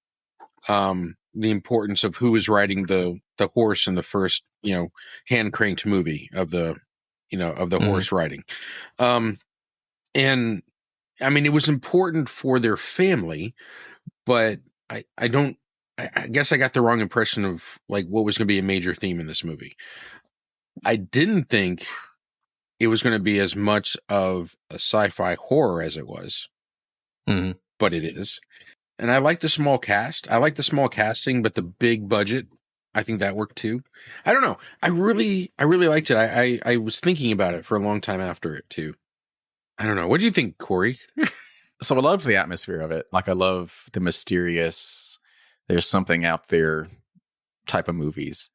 C: the importance of who was riding the horse in the first, hand cranked movie of the horse riding. And I mean, it was important for their family, but I guess I got the wrong impression of like what was going to be a major theme in this movie. I didn't think it was going to be as much of a sci-fi horror as it was, but it is. And I like the small cast. I like the small casting, but the big budget, I think that worked too. I don't know. I really liked it. I was thinking about it for a long time after it too. I don't know. What do you think, Corey?
B: So I love the atmosphere of it. Like I love the mysterious, there's something out there type of movies.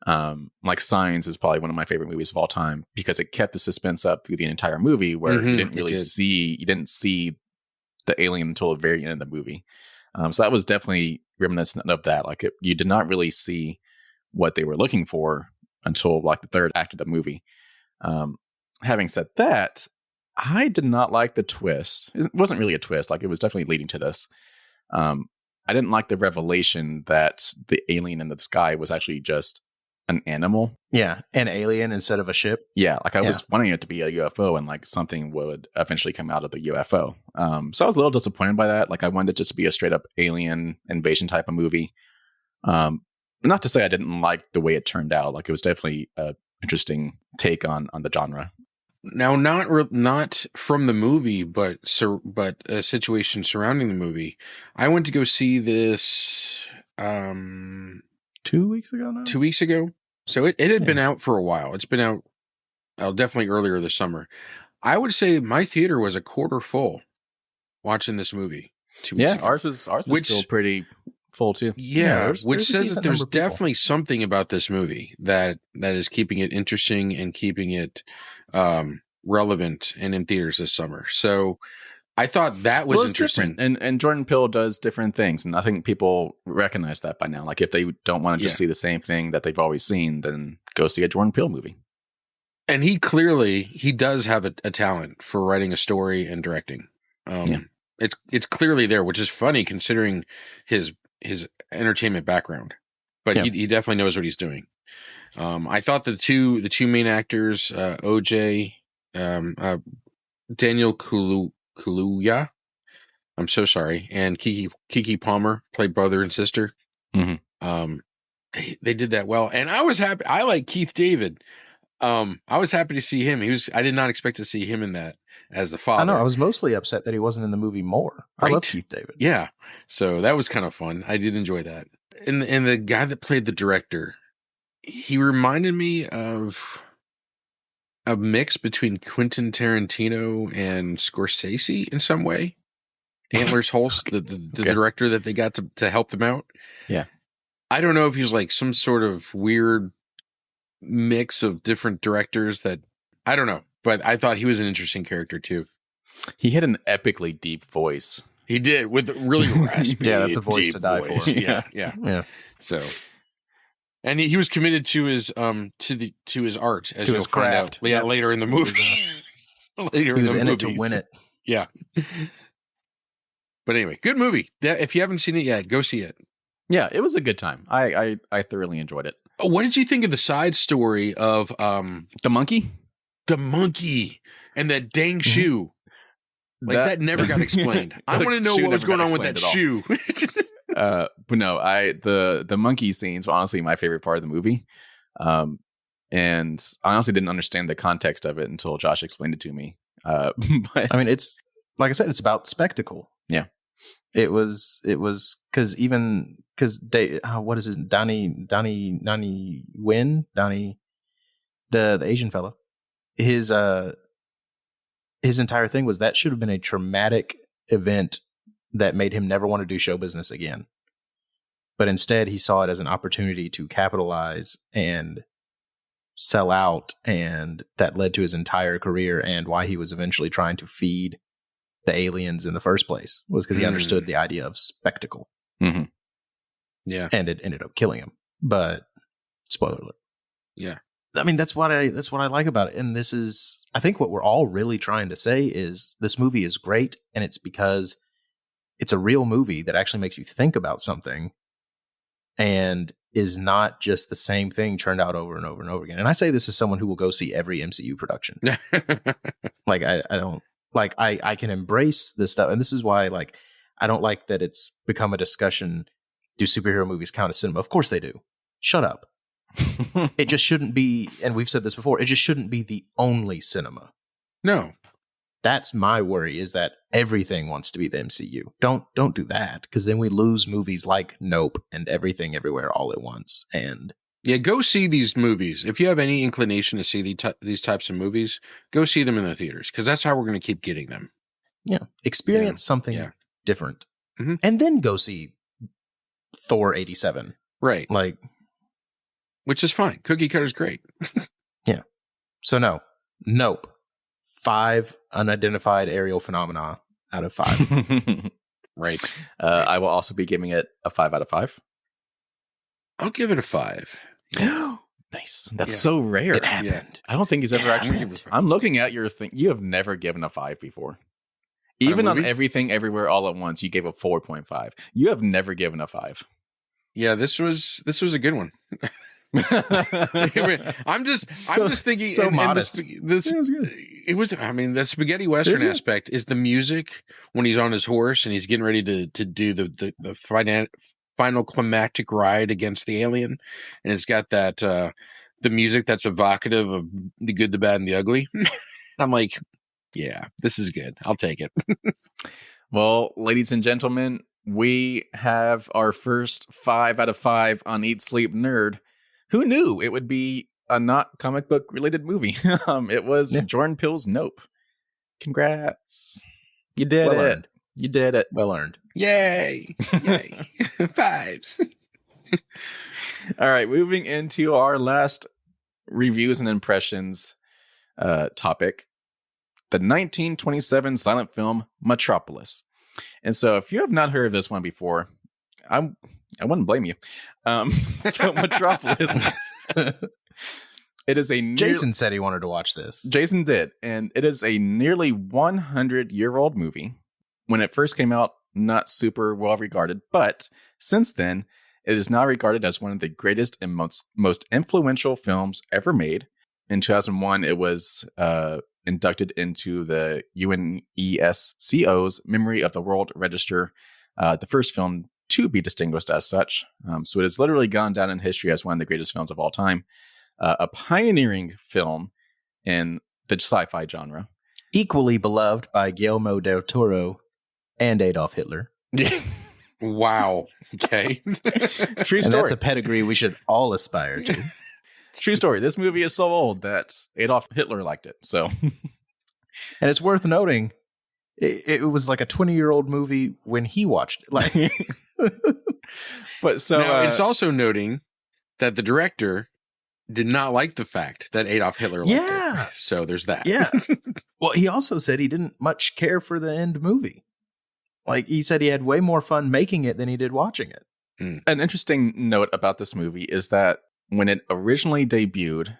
B: Like Signs is probably one of my favorite movies of all time because it kept the suspense up through the entire movie where you didn't see the alien until the very end of the movie. So that was definitely reminiscent of that. Like you did not really see what they were looking for until like the third act of the movie. Having said that, I did not like the twist. It wasn't really a twist. Like it was definitely leading to this. I didn't like the revelation that the alien in the sky was actually just an animal.
A: Yeah, an alien instead of a ship.
B: Yeah, like I was wanting it to be a UFO and like something would eventually come out of the UFO. So I was a little disappointed by that. Like I wanted it just to be a straight up alien invasion type of movie. Not to say I didn't like the way it turned out. Like it was definitely an interesting take on the genre.
C: Now, not from the movie, but a situation surrounding the movie. I went to go see this
A: 2 weeks ago now?
C: 2 weeks ago. So it had been out for a while. It's been out definitely earlier this summer. I would say my theater was a quarter full watching this movie 2 weeks ago.
B: Ours was still pretty full too.
C: Yeah, which says that there's definitely something about this movie that is keeping it interesting and keeping it relevant and in theaters this summer. So I thought that was interesting.
B: And Jordan Peele does different things, and I think people recognize that by now. Like if they don't want to just see the same thing that they've always seen, then go see a Jordan Peele movie.
C: And he does have a talent for writing a story and directing. It's clearly there, which is funny considering his entertainment background. But he definitely knows what he's doing. I thought the two main actors, OJ, Daniel Kaluuya, I'm so sorry, and Kiki Palmer played brother and sister.
B: Mm-hmm.
C: They did that well, and I was happy. I like Keith David. I was happy to see him. I did not expect to see him in that as the father.
A: I know. I was mostly upset that he wasn't in the movie more. I love Keith David.
C: Yeah, so that was kind of fun. I did enjoy that. And the guy that played the director, he reminded me of a mix between Quentin Tarantino and Scorsese in some way. Antlers Holst, the director that they got to help them out.
B: Yeah.
C: I don't know if he's like some sort of weird mix of different directors that I don't know, but I thought he was an interesting character too.
B: He had an epically deep voice.
C: He did, with really raspy.
A: Yeah, that's a voice to die for.
C: Yeah. So, and he was committed to his to his art, as
A: to
C: you'll
A: his
C: find
A: craft.
C: out later in the movie.
A: He was in it to win it.
C: Yeah. But anyway, good movie. If you haven't seen it yet, go see it.
B: Yeah, it was a good time. I thoroughly enjoyed it.
C: What did you think of the side story of
B: the monkey?
C: The monkey and that dang shoe. Like that never got explained. I want to know what was going on with that shoe.
B: But no, the monkey scenes were honestly my favorite part of the movie. And I honestly didn't understand the context of it until Josh explained it to me. But
A: I mean, it's like I said, it's about spectacle.
B: Yeah.
A: It was because they what is his Donnie Wynn, the Asian fellow, his entire thing was that should have been a traumatic event that made him never want to do show business again. But instead he saw it as an opportunity to capitalize and sell out, and that led to his entire career and why he was eventually trying to feed the aliens in the first place, was because he understood the idea of spectacle.
B: Mm-hmm.
C: Yeah.
A: And it ended up killing him. But spoiler alert.
C: Yeah.
A: I mean, that's what I like about it. And this is, I think what we're all really trying to say is this movie is great. And it's because it's a real movie that actually makes you think about something and is not just the same thing churned out over and over and over again. And I say this as someone who will go see every MCU production. Like I don't like I can embrace this stuff, and this is why like I don't like that it's become a discussion. Do superhero movies count as cinema? Of course they do. Shut up. It just shouldn't be, and we've said this before, it just shouldn't be the only cinema.
C: No.
A: That's my worry, is that everything wants to be the MCU. Don't do that, because then we lose movies like Nope and Everything Everywhere All at Once. And
C: yeah, go see these movies. If you have any inclination to see these types of movies, go see them in the theaters, because that's how we're going to keep getting them.
A: Yeah, experience something different, and then go see Thor 87.
C: Right,
A: like,
C: which is fine. Cookie Cutter's great.
A: Yeah. So Nope. 5 unidentified aerial phenomena out of 5.
C: Right.
B: I will also be giving it a 5 out of 5.
C: I'll give it a 5.
B: Nice. That's so rare.
A: It happened.
B: I don't think he's ever actually. I'm looking at your thing. You have never given a 5 before. Even on Everything Everywhere All at Once, you gave a 4.5. You have never given a 5.
C: Yeah, this was a good one. I'm just thinking
A: so modest.
C: It was I mean, the spaghetti western aspect is the music when he's on his horse and he's getting ready to do the final climactic ride against the alien, and it's got that the music that's evocative of the good, the bad, and the ugly. I'm like, yeah, this is good. I'll take it.
B: Well, ladies and gentlemen, we have our first 5 out of 5 on Eat Sleep Nerd. Who knew it would be a not comic book related movie? It was Jordan Peele's Nope. Congrats. You did
A: well
B: it.
A: Earned.
B: You did it.
A: Well earned.
C: Yay. Yay. 5s.
B: All right. Moving into our last reviews and impressions topic. The 1927 silent film Metropolis. And so if you have not heard of this one before, I wouldn't blame you. So Metropolis. It is a
A: Jason said he wanted to watch this.
B: Jason did, and it is a nearly 100-year-old movie. When it first came out, not super well regarded, but since then, it is now regarded as one of the greatest and most influential films ever made. In 2001, it was inducted into the UNESCO's Memory of the World Register, the first film to be distinguished as such. So it has literally gone down in history as one of the greatest films of all time. A pioneering film in the sci-fi genre.
A: Equally beloved by Guillermo del Toro and Adolf Hitler.
C: Wow. Okay.
B: True story.
A: And that's a pedigree we should all aspire to.
B: True story. This movie is so old that Adolf Hitler liked it. So,
A: and it's worth noting, it was like a 20-year-old movie when he watched it. Like,
B: but so
C: now, it's also noting that the director did not like the fact that Adolf Hitler liked it. So there's that.
A: Yeah. Well, he also said he didn't much care for the end movie. Like, he said he had way more fun making it than he did watching it.
B: An interesting note about this movie is that when it originally debuted,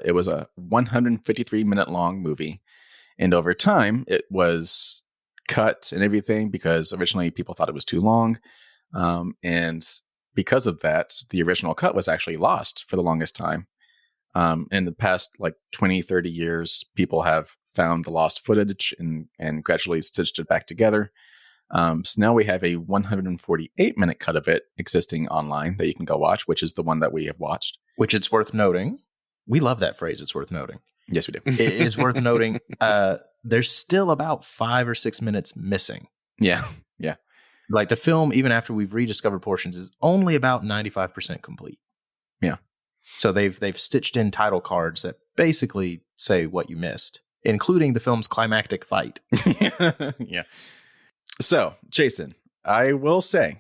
B: it was a 153-minute long movie. And over time, it was cut and everything because originally people thought it was too long. And because of that, the original cut was actually lost for the longest time. In the past, like 20, 30 years, people have found the lost footage and gradually stitched it back together. So now we have a 148-minute cut of it existing online that you can go watch, which is the one that we have watched.
A: Which it's worth noting. We love that phrase, it's worth noting.
B: Yes, we do.
A: It is worth noting. There's still about 5 or 6 minutes missing.
B: Yeah, yeah.
A: Like, the film, even after we've rediscovered portions, is only about 95% complete.
B: Yeah.
A: So they've stitched in title cards that basically say what you missed, including the film's climactic fight.
B: Yeah. So, Jason, I will say,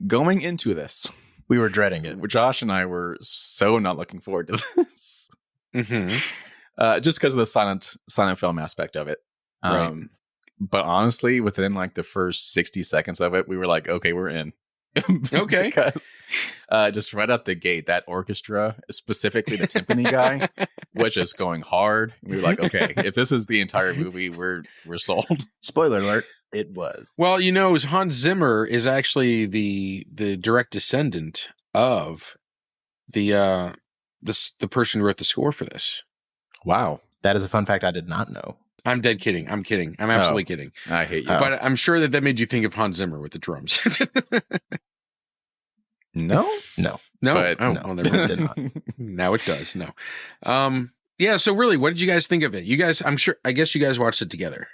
B: going into this,
A: we were dreading it.
B: Josh and I were so not looking forward to this.
C: Mm-hmm.
B: Just because of the silent film aspect of it.
C: Right.
B: But honestly, within like the first 60 seconds of it, we were like, okay, we're in.
C: Okay.
B: Because just right out the gate, that orchestra, specifically the timpani guy, was just going hard. We were like, okay, if this is the entire movie, we're sold.
A: Spoiler alert, it was.
C: Well, Hans Zimmer is actually the direct descendant of the person who wrote the score for this.
B: Wow.
A: That is a fun fact I did not know.
C: I'm dead kidding. I'm kidding. I'm absolutely kidding.
B: I hate you.
C: But I'm sure that made you think of Hans Zimmer with the drums.
B: No?
A: No.
C: No?
B: But
C: Oh,
A: no.
C: well, never mind.
A: Did not.
C: Now it does. No. Yeah, so really, what did you guys think of it? You guys, I guess you guys watched it together.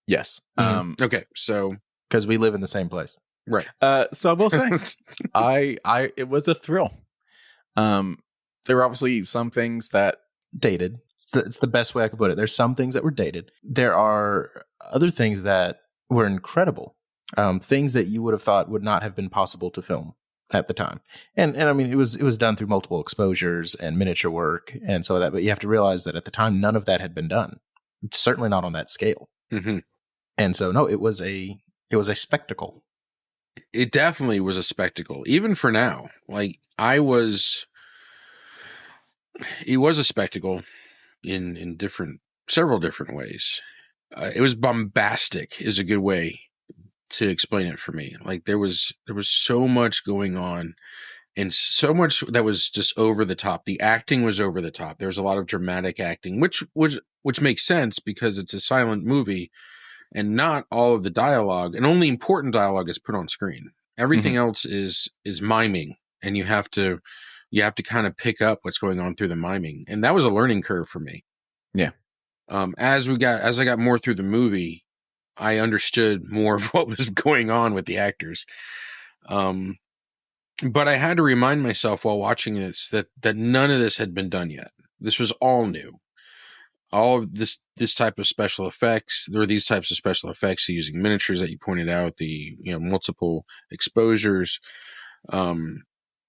B: Yes.
C: Okay, so
A: Because we live in the same place.
C: right.
B: So I will say, it was a thrill. There were obviously some things that
A: Dated. It's the best way I could put it. There's some things that were dated. There are other things that were incredible. Things that you would have thought would not have been possible to film at the time. And I mean, it was done through multiple exposures and miniature work and so that, but you have to realize that at the time, none of that had been done. It's certainly not on that scale.
C: Mm-hmm.
A: And so, no, it was a spectacle.
C: It definitely was a spectacle, even for now. Like it was a spectacle in several different ways. It was bombastic is a good way to explain it for me. Like there was so much going on and so much that was just over the top. The acting was over the top. There was a lot of dramatic acting, which makes sense because it's a silent movie and not all of the dialogue and only important dialogue is put on screen. Everything else is miming, and you have to kind of pick up what's going on through the miming. And that was a learning curve for me.
B: Yeah.
C: As I got more through the movie, I understood more of what was going on with the actors. But I had to remind myself while watching this that none of this had been done yet. This was all new. All of this type of special effects, there were these types of special effects using miniatures that you pointed out, the multiple exposures,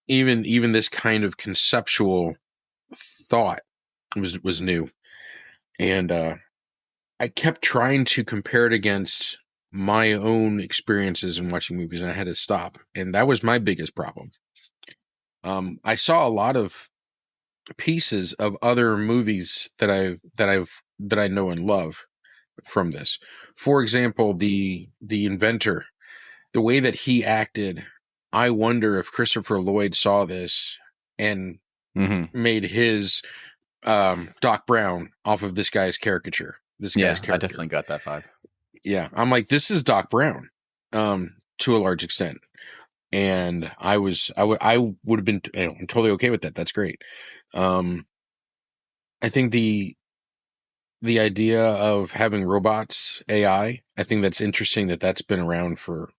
C: even this kind of conceptual thought was new. And I kept trying to compare it against my own experiences in watching movies, and I had to stop. And that was my biggest problem. I saw a lot of pieces of other movies that I know and love from this. For example, the inventor, the way that he acted, I wonder if Christopher Lloyd saw this and made his Doc Brown off of this guy's caricature. This guy's character.
B: I definitely got that vibe.
C: Yeah, I'm like, this is Doc Brown, to a large extent, and I would have been, I'm totally okay with that. That's great. I think the idea of having robots, AI, I think that's interesting. That's been around for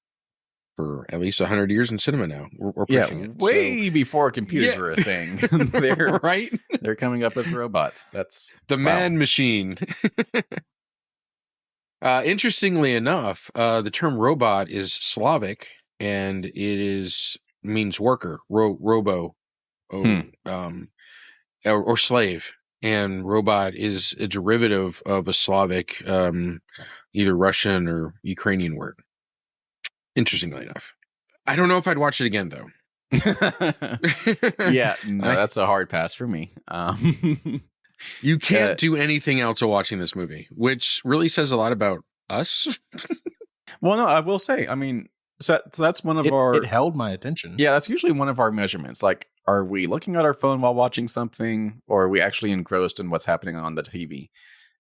C: at least 100 years in cinema now. We're pushing it.
B: Way before computers were a thing. They're
C: right.
B: They're coming up with robots. That's
C: the man machine. Interestingly enough, the term robot is Slavic, and it means worker, robo, or slave. And robot is a derivative of a Slavic, either Russian or Ukrainian word. Interestingly enough, I don't know if I'd watch it again though.
B: Yeah, no, that's a hard pass for me.
C: You can't do anything else while watching this movie, which really says a lot about us.
B: Well, no, I will say, I mean, so that's one of
A: it held my attention.
B: Yeah, that's usually one of our measurements. Like, are we looking at our phone while watching something, or are we actually engrossed in what's happening on the TV?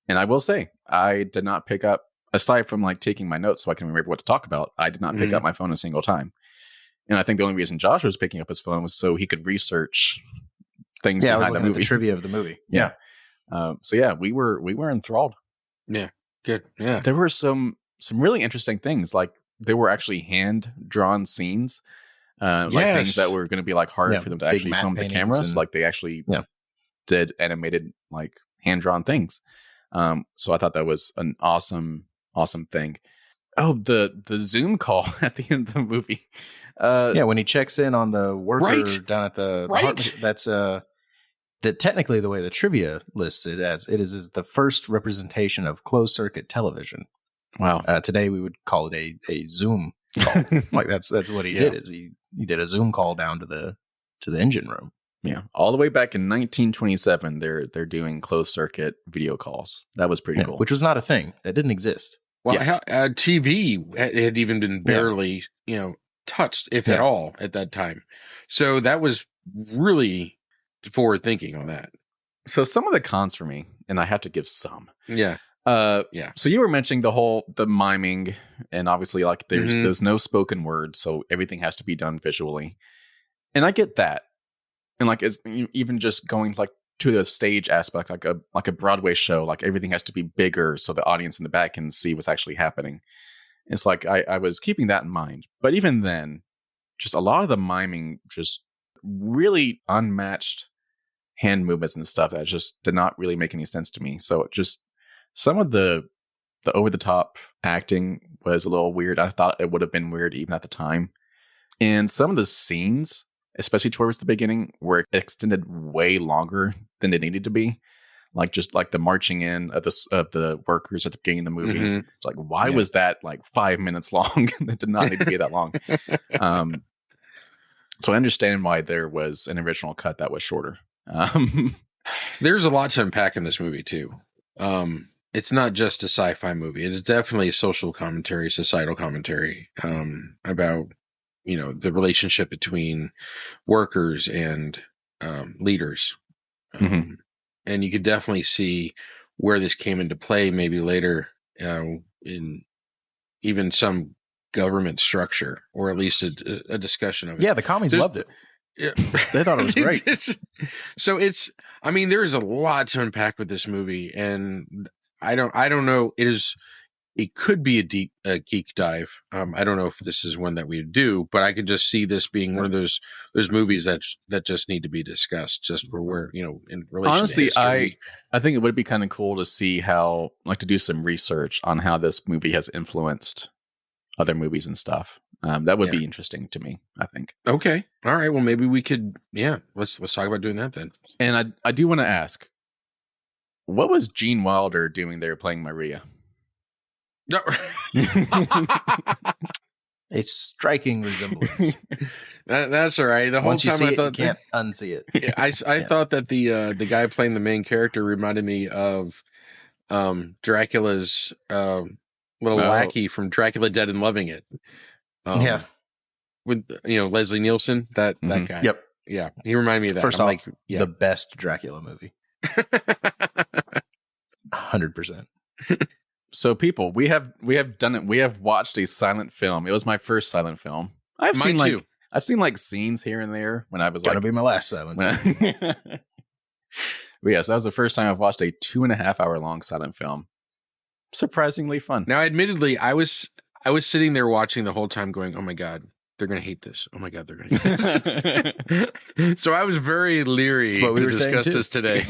B: And I will say, I did not pick up, aside from like taking my notes so I can remember what to talk about, I did not pick up my phone a single time. And I think the only reason Josh was picking up his phone was so he could research things behind the movie.
A: The trivia of the movie.
B: Yeah. So yeah, we were enthralled.
C: Yeah. Good. Yeah.
B: There were some really interesting things. Like there were actually hand drawn scenes, like things that were going to be like hard for them to actually film the cameras. Like they actually did animated, like hand drawn things. So I thought that was an awesome thing. Oh, the Zoom call at the end of the movie.
A: When he checks in on the worker down at the apartment, that's technically the way the trivia lists it as. It is the first representation of closed circuit television.
B: Wow.
A: Today we would call it a Zoom call. Like that's what he did. Is he did a Zoom call down to the engine room.
B: Yeah, all the way back in 1927, they're doing closed circuit video calls. That was pretty cool.
A: Which was not a thing that didn't exist.
C: Well, TV had even been barely, touched, if at all, at that time. So that was really forward thinking on that.
B: So some of the cons for me, and I have to give some.
C: Yeah.
B: So you were mentioning the miming, and obviously like there's no spoken word, so everything has to be done visually. And I get that. And like it's even just going like to the stage aspect, like a Broadway show, like everything has to be bigger so the audience in the back can see what's actually happening. It's like I was keeping that in mind. But even then, just a lot of the miming, just really unmatched hand movements and stuff that just did not really make any sense to me. So just some of the over the top acting was a little weird. I thought it would have been weird even at the time. And some of the scenes, especially towards the beginning, were extended way longer than they needed to be. Like just like the marching in of the workers at the beginning of the movie.
C: Mhm.
B: It's like, why was that like 5 minutes long? It did not need to be that long. So I understand why there was an original cut that was shorter.
C: There's a lot to unpack in this movie too. It's not just a sci-fi movie. It is definitely a social commentary, societal commentary about, the relationship between workers and leaders. And you could definitely see where this came into play maybe later in even some government structure, or at least a discussion of it.
A: Yeah, the commies loved it.
C: Yeah.
A: They thought it was great.
C: There's a lot to unpack with this movie, and I don't know. It could be a geek dive. I don't know if this is one that we do, but I could just see this being one of those movies that just need to be discussed, just for where, in relation
B: honestly,
C: to history.
B: I think it would be kind of cool to see how, like, to do some research on how this movie has influenced other movies and stuff. That would be interesting to me, I think.
C: Okay. All right. Well, maybe we could, let's talk about doing that then.
B: And I do want to ask, what was Gene Wilder doing there playing Maria?
C: No.
A: A striking resemblance.
C: That's all right. The whole
A: Once you
C: time
A: see
C: I thought
A: you can't unsee it.
C: I thought that the guy playing the main character reminded me of Dracula's little lackey from Dracula Dead and Loving It. With Leslie Nielsen, that guy.
A: Yep.
C: Yeah, he reminded me of that.
A: First off, the best Dracula movie. 100%.
B: So people, we have done it. We have watched a silent film. It was my first silent film. I've seen scenes here and there when I was
A: Gonna be my last silent film.
B: But yes, that was the first time I've watched a 2.5 hour long silent film. Surprisingly fun.
C: Now, admittedly, I was sitting there watching the whole time going, oh my God, they're going to hate this. Oh my God, they're going to hate this. So I was very leery to discuss this today.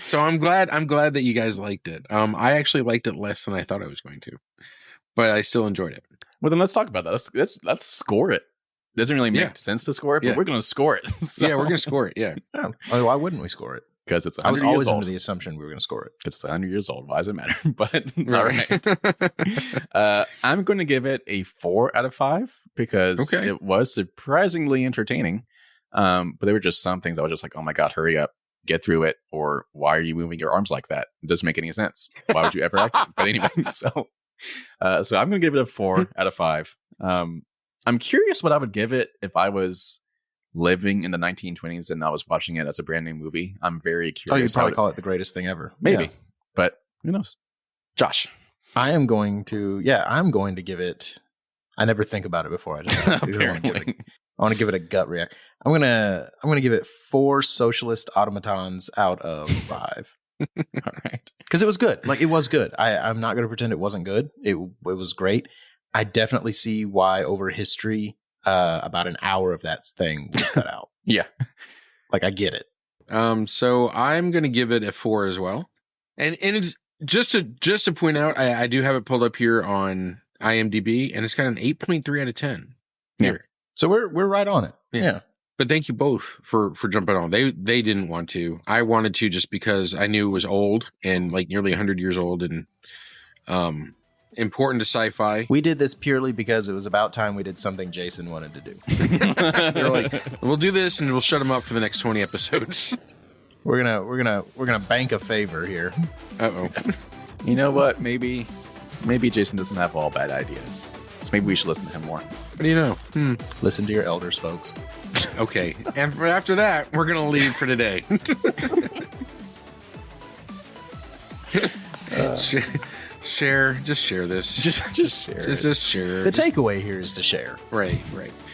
C: So I'm glad that you guys liked it. I actually liked it less than I thought I was going to, but I still enjoyed it.
B: Well, then let's talk about that. Let's score it. It doesn't really make sense to score it, but we're going to score it. So.
C: Yeah, we're going to score it. Yeah.
A: Oh, why wouldn't we score it?
B: Because it's 100
A: I was
B: years
A: always
B: old.
A: under the assumption we were going to score it.
B: Because it's 100 years old. Why does it matter? But all right. I'm going to give it a 4 out of 5 because it was surprisingly entertaining. But there were just some things I was just like, oh my God, hurry up, get through it. Or why are you moving your arms like that? It doesn't make any sense. Why would you ever act? But anyway, so I'm going to give it a 4 out of 5. I'm curious what I would give it if I was living in the 1920s and I was watching it as a brand new movie. I'm very curious.
A: Oh, you'd probably call it the greatest thing ever.
B: Maybe, but who knows? Josh.
A: I'm going to give it. I never think about it before I decide. I want to give it a gut react. I'm gonna give it 4 socialist automatons out of 5.
B: All right,
A: because it was good. Like, it was good. I'm not gonna pretend it wasn't good. It was great. I definitely see why over history about an hour of that thing was cut out.
B: Yeah,
A: like, I get it.
C: So I'm gonna give it a 4 as well, and it's just to point out, I do have it pulled up here on IMDb, and it's got an 8.3 out of 10.
B: Yeah.
A: So we're right on it. Yeah.
C: But thank you both for jumping on. They didn't want to. I wanted to just because I knew it was old and like nearly 100 years old and important to sci-fi.
A: We did this purely because it was about time we did something Jason wanted to do.
C: They're like, we'll do this and we'll shut him up for the next 20 episodes.
A: We're gonna bank a favor here.
C: Uh-oh.
B: You know what? Maybe Jason doesn't have all bad ideas. So maybe we should listen to him more.
C: What do you know?
A: Listen to your elders, folks.
C: Okay. And after that, we're going to leave for today. Share this.
A: Just share.
C: Just share.
A: The takeaway here is to share.
C: Right.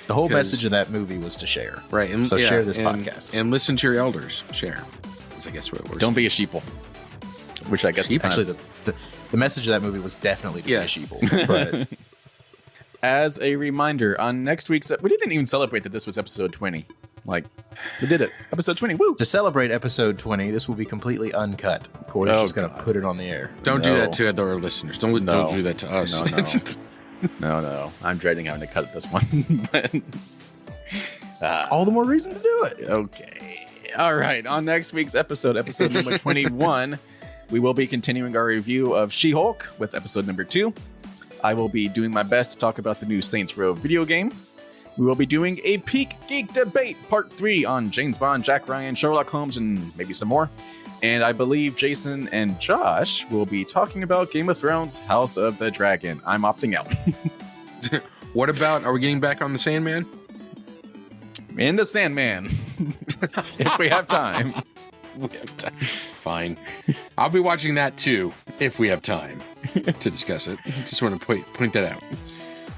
A: The whole message of that movie was to share.
C: Right. And,
A: so share this podcast.
C: And listen to your elders. Share. Is I guess what it works.
B: Don't be a sheeple. Which I guess
A: actually the message of that movie was definitely to be a sheeple. But
B: as a reminder, on next week's we didn't even celebrate that this was episode 20. Like, we did it. Episode 20. Woo!
A: To celebrate episode 20, this will be completely uncut. Corey's just going to put it on the air.
C: Don't do that to our listeners. Don't do that to us.
B: No. I'm dreading having to cut this one.
A: All the more reason to do it.
B: Okay. All right. On next week's episode number 21, we will be continuing our review of She-Hulk with episode number 2. I will be doing my best to talk about the new Saints Row video game. We will be doing a Peak Geek Debate Part 3 on James Bond, Jack Ryan, Sherlock Holmes, and maybe some more. And I believe Jason and Josh will be talking about Game of Thrones House of the Dragon. I'm opting out.
C: What about, are we getting back on the Sandman?
B: In the Sandman. If we have time.
C: Fine. I'll be watching that too, if we have time to discuss it. Just want to point that out.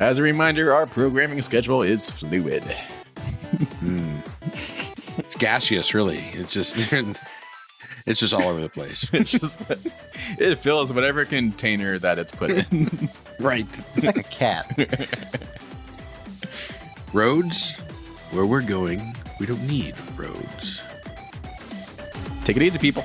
B: As a reminder, our programming schedule is fluid.
C: It's gaseous, really. It's just all over the place.
B: It fills whatever container that it's put in.
C: Right.
A: It's like a cat.
C: Roads, where we're going, we don't need roads.
B: Take it easy, people.